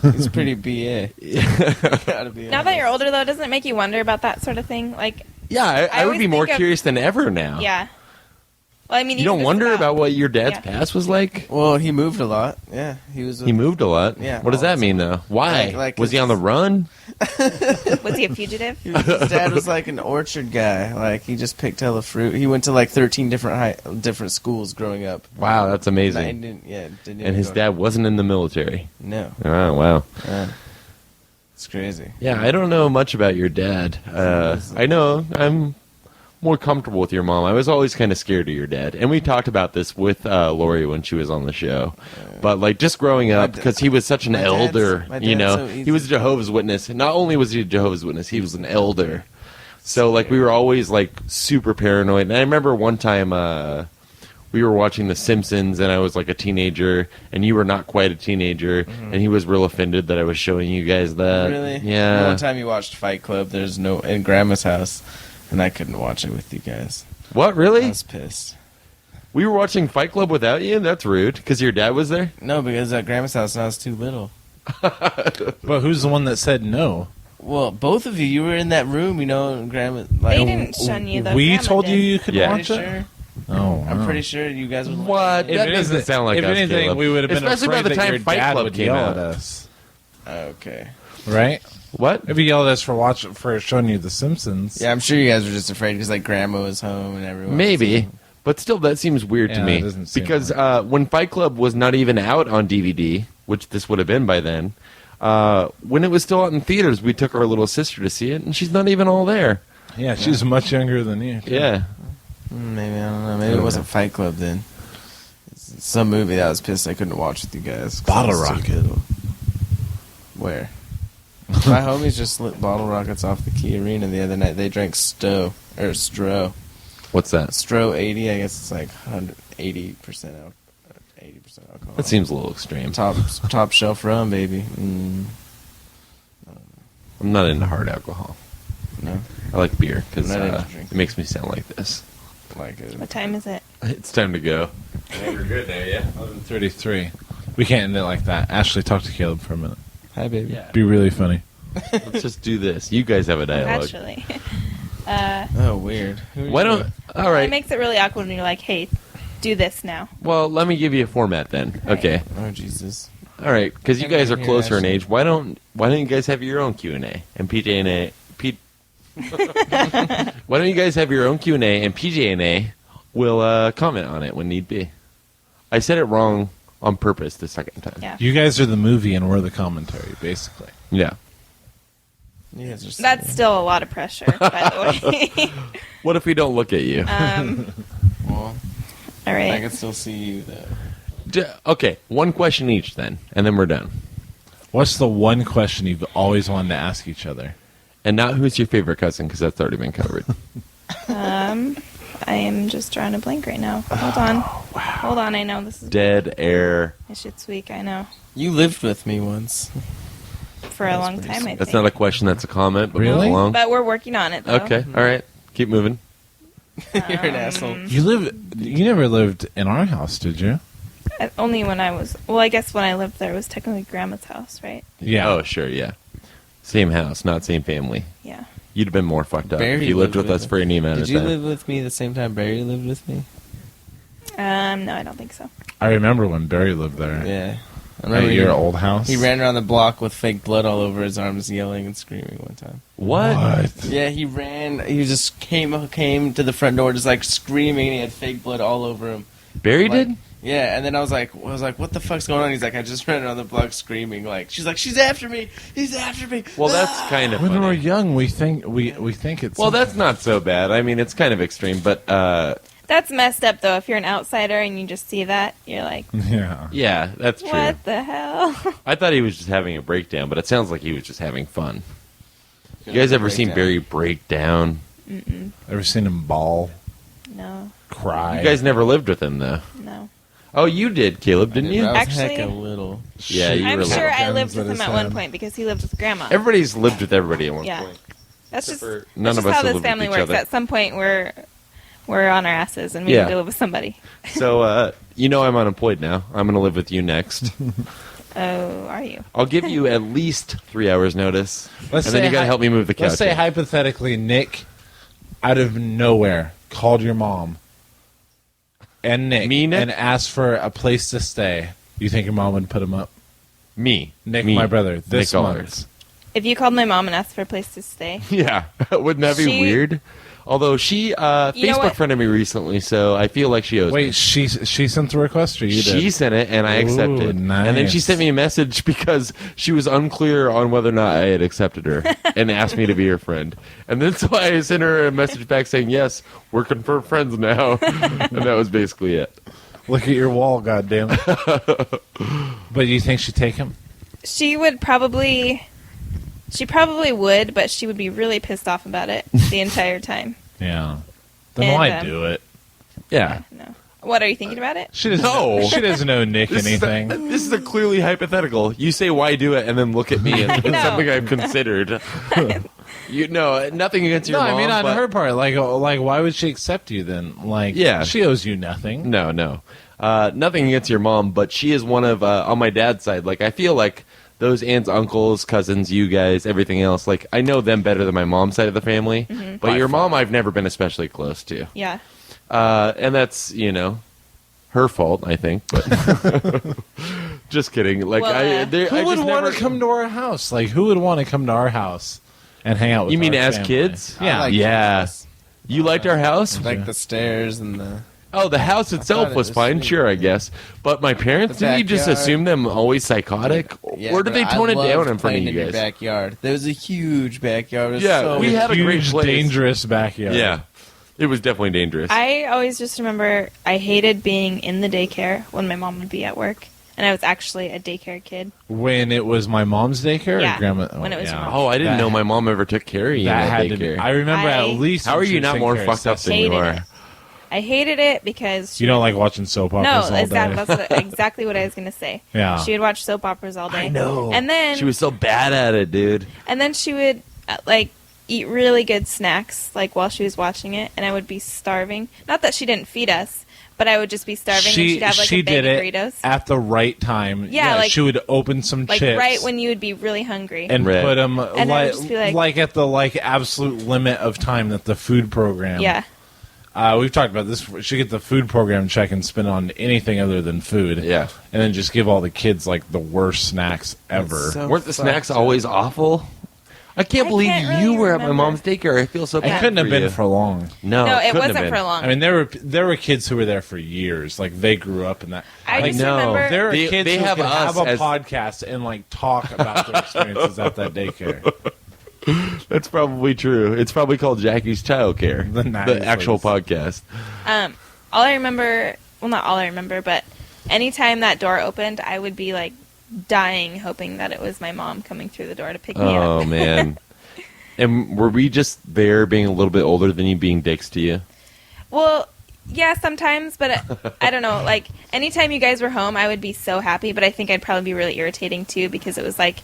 He's pretty BA. Gotta be Now that you're older, though, doesn't it make you wonder about that sort of thing? Like, Yeah, I would always be more think of- curious than ever now. yeah. Well, I mean, You even don't just wonder about what your dad's Yeah. past was like? Well, he moved a lot. Yeah, he was. He moved a lot. Yeah. What does that mean, though? Why? Like was he on the run? Was he a fugitive? His dad was like an orchard guy. Like he just picked hella fruit. He went to like 13 different schools growing up. Wow, that's amazing. And didn't And even his go- dad wasn't in the military. No, Oh, wow. it's crazy. Yeah, I don't know much about your dad. I know I'm more comfortable with your mom. I was always kind of scared of your dad. And we talked about this with Lori when she was on the show. But, like, just growing up, because he was such an my dad's- elder, my you dad's know. so easy. He was a Jehovah's Witness. And not only was he a Jehovah's Witness, he was an elder. So, like, we were always, like, super paranoid. And I remember one time we were watching The Simpsons, and I was, like, a teenager, and you were not quite a teenager, and he was real offended that I was showing you guys that. Really? Yeah. One time you watched Fight Club. There's no in Grandma's house, and I couldn't watch it with you guys. What, really? I was pissed. We were watching Fight Club without you? That's rude. Because your dad was there? No, because at Grandma's house, and I was too little. But who's the one that said no? Well, both of you were in that room, you know, and Grandma. Like, They didn't shun you, though. We Grandma told you did. you could Yeah. watch Pretty it. sure. Oh, I'm wow. pretty sure you guys would. What? If That anything- doesn't sound like if us, anything, Caleb. we would have been Especially afraid by the that time your Fight dad Club would came yell out. at us, Okay. right? What? If he yelled at us for showing you The Simpsons. Yeah, I'm sure you guys were just afraid because like Grandma was home and everyone. Maybe. But still, that seems weird to Yeah, me. it doesn't seem Because right. when Fight Club was not even out on DVD, which this would have been by then, when it was still out in theaters, we took our little sister to see it, and she's not even all there. Yeah, she's much younger than you. Yeah. Maybe I don't know. Maybe it wasn't Fight Club then. It's some movie that I was pissed I couldn't watch with you guys. 'cause I Bottle was too Rocket. little. Where? My homies just lit bottle rockets off the Key Arena the other night. They drank Stro. What's that? Stro 80. I guess it's like 80% alcohol. 80% alcohol. That seems a little extreme. Top shelf rum, baby. I'm not into hard alcohol. No, I like beer because I'm not into drinking. it makes me sound like this. like it. What time is it? It's time to go. We're good now, yeah? 33. We can't end it like that. Ashley, talk to Caleb for a minute. Hi, baby. Yeah. Be really funny. Let's just do this. You guys have a dialogue. Actually. Oh, weird. Who are Why you don't... with? All It right. makes it really awkward when you're like, hey, do this now. Well, let me give you a format then. Right. Okay. Oh, Jesus. All right, because you guys are Here, closer in Ashley. age. Why don't you guys have your own Q&A and PJ&A? Why don't you guys have your own Q&A and PJ&A will comment on it when need be. I said it wrong on purpose the second time. Yeah. You guys are the movie and we're the commentary, basically. Yeah. You guys are That's still a lot of pressure, by the way. What if we don't look at you? Well, All I right. can still see you, though. Okay, one question each then, and then we're done. What's the one question you've always wanted to ask each other? And not who's your favorite cousin, because that's already been covered. I am just drawing a blank right now. Hold on. Hold on, I know this is Dead air. this shit's week, I know. You lived with me once. For a long time, I That's think. not a question, that's a comment. But Really? move along. But we're working on it, though. Okay, all right. Keep moving. You're an asshole. You never lived in our house, did you? Only when I was... Well, I guess when I lived there, it was technically Grandma's house, right? Yeah. Oh, sure, yeah. Same house, not same family. Yeah. You'd have been more fucked up Barry if you lived lived with with us for any amount Did of you time. live with me the same time Barry lived with me? No, I don't think so. I remember when Barry lived there. Yeah. I At remember your he- old house. He ran around the block with fake blood all over his arms, yelling and screaming one time. What? Yeah, he ran. He just came to the front door, just like screaming, and he had fake blood all over him. Barry Like, did? Yeah, and then I was like, what the fuck's going on? He's like, I just ran around the block screaming. Like, she's like, she's after me. He's after me. Well, that's kind of When we're funny. young, we think it's. Well, that's not so bad. I mean, it's kind of extreme, but That's messed up, though. If you're an outsider and you just see that, you're like, yeah. yeah, that's true. what the hell? I thought he was just having a breakdown, but it sounds like he was just having fun. You guys ever seen Barry break down? Ever seen him bawl, No, cry? You guys never lived with him, though. no. Oh, you did, Caleb, didn't you? I was Actually- heck a little. Yeah, you I'm were sure little. I lived Guns at with him his at one head. point because he lived with Grandma. Everybody's lived with everybody at one Yeah. point. That's just, for that's none just of us how have this lived with family each works. other. At some point, we're on our asses and we Yeah. need to live with somebody. So, you know I'm unemployed now. I'm going to live with you next. Oh, are you? I'll give you at least 3 hours notice. Let's and then say you got to hy- help me move the couch. Let's say in. hypothetically, Nick, out of nowhere, called your mom and Nick, Me, Nick? and asked for a place to stay, you think your mom would put him up? Me. Nick, Me. my brother, this Nick month. Allers. If you called my mom and asked for a place to stay, Yeah. Wouldn't that be She- weird? Although she know Facebook what? friended me recently, so I feel like she owes me. Wait, she sent the request, or you She did? sent it, and I Ooh, accepted. And then she nice. sent me a message because she was unclear on whether or not I had accepted her and asked me to be her friend. And then so I sent her a message back saying, yes, we're confirmed friends now. And that was basically it. Look at your wall, goddammit. But you think she'd take him? she probably would, but she would be really pissed off about it the entire time. Yeah. Then And, why do it? Yeah. No. What, are you thinking about it? She doesn't. No. She doesn't know Nick anything. This is a clearly hypothetical. You say, why do it, and then look at me. It's know. something I've considered. You know, nothing against your No, mom. I mean on but- her part. Like, why would she accept you then? Like, Yeah. she owes you nothing. No. Nothing against your mom, but she is one of, on my dad's side, like, I feel like those aunts, uncles, cousins, you guys, everything else, like, I know them better than my mom's side of the family. But your mom I've never been especially close to. Yeah. And that's, her fault, I think. But just kidding. Like, Well, Who would want to come to our house? Like, who would want to come to our house and hang out with You mean our as family? kids? Yeah. I like Yeah. house. You liked our house? Like the stairs and the. Oh, the house itself it was was fine, sweet. sure, I guess. But my parents, The did you just backyard. assume them always psychotic? Yeah, or did but they tone I it down loved in front of playing you in your guys? backyard. There was a huge backyard. It was Yeah, so we had a great Huge, place. dangerous backyard. Yeah. It was definitely dangerous. I always just remember I hated being in the daycare when my mom would be at work. And I was actually a daycare kid. When it was my mom's daycare Yeah, or grandma? when it was your mom. Oh, I didn't That- know my mom ever took care of you That in had that to be. daycare. I remember at least. How are when she you was not taking more care of fucked up than Cecily. you Hated are? it. I hated it because You don't like watching soap operas no, all day. exactly what I was gonna say. Yeah. She would watch soap operas all day. I know. And then She was so bad at it, dude. and then she would like eat really good snacks like while she was watching it, and I would be starving. Not that she didn't feed us, but I would just be starving, and she'd have like she a bag did of it Doritos. at the right time. Yeah, like- she would open some Like chips right when you would be really hungry. and Right. put them And I would just be like- at the absolute limit of time that the food program. yeah. We've talked about this. She get the food program check and spend on anything other than food. Yeah. and then just give all the kids like the worst snacks ever. so Weren't the snacks fucked always awful? I can't I believe can't you really were at my remember. mom's daycare. I feel so It bad. couldn't have for been you. for long. No, No, it couldn't have wasn't been. for long. I mean, there were kids who were there for years. Like they grew up in that. I like, just no. remember there are They- kids they who have could us have a as- podcast and like talk about their experiences at that daycare. That's probably true. It's probably called Jackie's Child Care, The nice actual place. podcast. All I remember, well, not all I remember, but anytime that door opened, I would be like dying, hoping that it was my mom coming through the door to pick me Oh up. man. And were we just there being a little bit older than you, being dicks to you? Well, yeah, sometimes, but I don't know. Like anytime you guys were home, I would be so happy, but I think I'd probably be really irritating too because it was like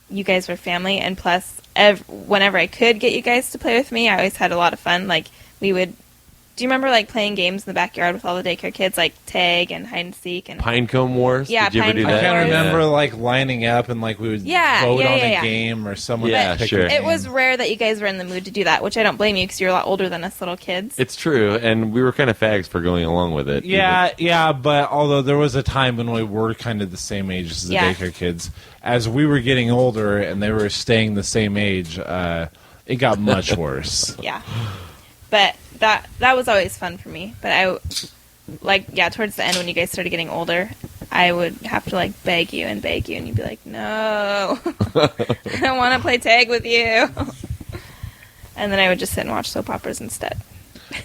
you guys were family, and plus, whenever I could get you guys to play with me, I always had a lot of fun. Like we would. Do you remember like playing games in the backyard with all the daycare kids, like tag and hide and seek and Pinecone Wars? Yeah, Did you ever do Pinecone I that? can't Wars. remember like lining up and like we would Yeah, vote yeah, on yeah, a yeah. game or someone. Yeah, would pick sure. a It game. was rare that you guys were in the mood to do that, which I don't blame you because you're a lot older than us little kids. It's true, and we were kind of fags for going along with it. Yeah, but although there was a time when we were kind of the same age as the Yeah. daycare kids, as we were getting older and they were staying the same age, it got much worse. Yeah, but that was always fun for me. But towards the end when you guys started getting older, I would have to like beg you, and you'd be like, no, I don't want to play tag with you. And then I would just sit and watch soap operas instead.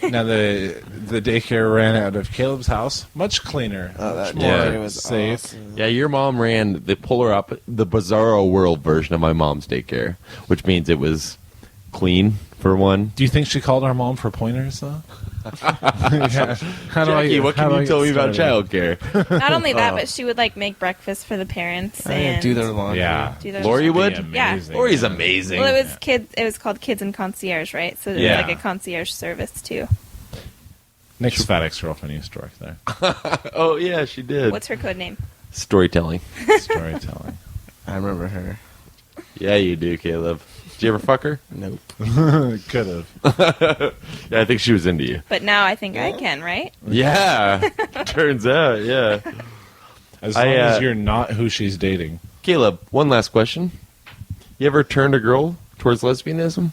Now the daycare ran out of Caleb's house, much cleaner, Oh, much that more yeah. day was safe. awesome. Yeah, your mom ran the the Bizarro World version of my mom's daycare, which means it was clean, for one. Do you think she called our mom for pointers though? Yeah. How Jackie, what can you tell me about childcare? Not only that, Oh. but she would like make breakfast for the parents I and do their laundry. Yeah, do their Lori laundry. would? Yeah. Lori's amazing. Well, it was kids. It was called Kids and Concierge, right? So it was Yeah. like a concierge service too. Nick's fat ex-girlfriend used to work there. Oh, yeah, she did. What's her code name? Storytelling. Storytelling. I remember her. Yeah, you do, Caleb. Did you ever fuck her? Nope. Could have. Yeah, I think she was into you. But now I think I can, right? Yeah, turns out, yeah. As long as you're not who she's dating. Caleb, one last question. You ever turned a girl towards lesbianism?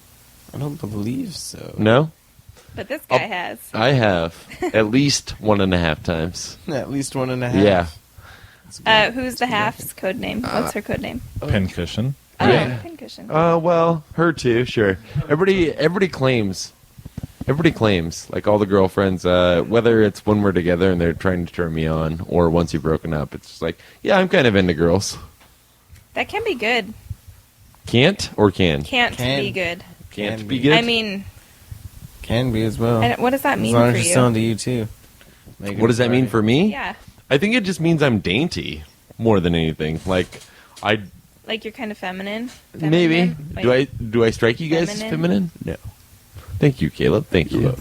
I don't believe so. No? But this guy has. I have. At least 1.5 times. At least 1.5. Yeah. Who's the half's code name? What's her code name? Pincushion. Oh, Yeah. Pincushion. Well, her too, sure. Everybody claims, like all the girlfriends, whether it's when we're together and they're trying to turn me on, or once you've broken up, it's just like, yeah, I'm kind of into girls. That can be good. Can't or can? Can't Can. be good. Can't Can be be. good? I mean, Can be as well. what does that mean as long for as you? you're still into you too. Make What does that mean party. for me? Yeah. I think it just means I'm dainty more than anything. Like, Like you're kind of feminine? maybe. Feminine? Like, Do I strike you guys as feminine? feminine? No. Thank you, Caleb. Thank you.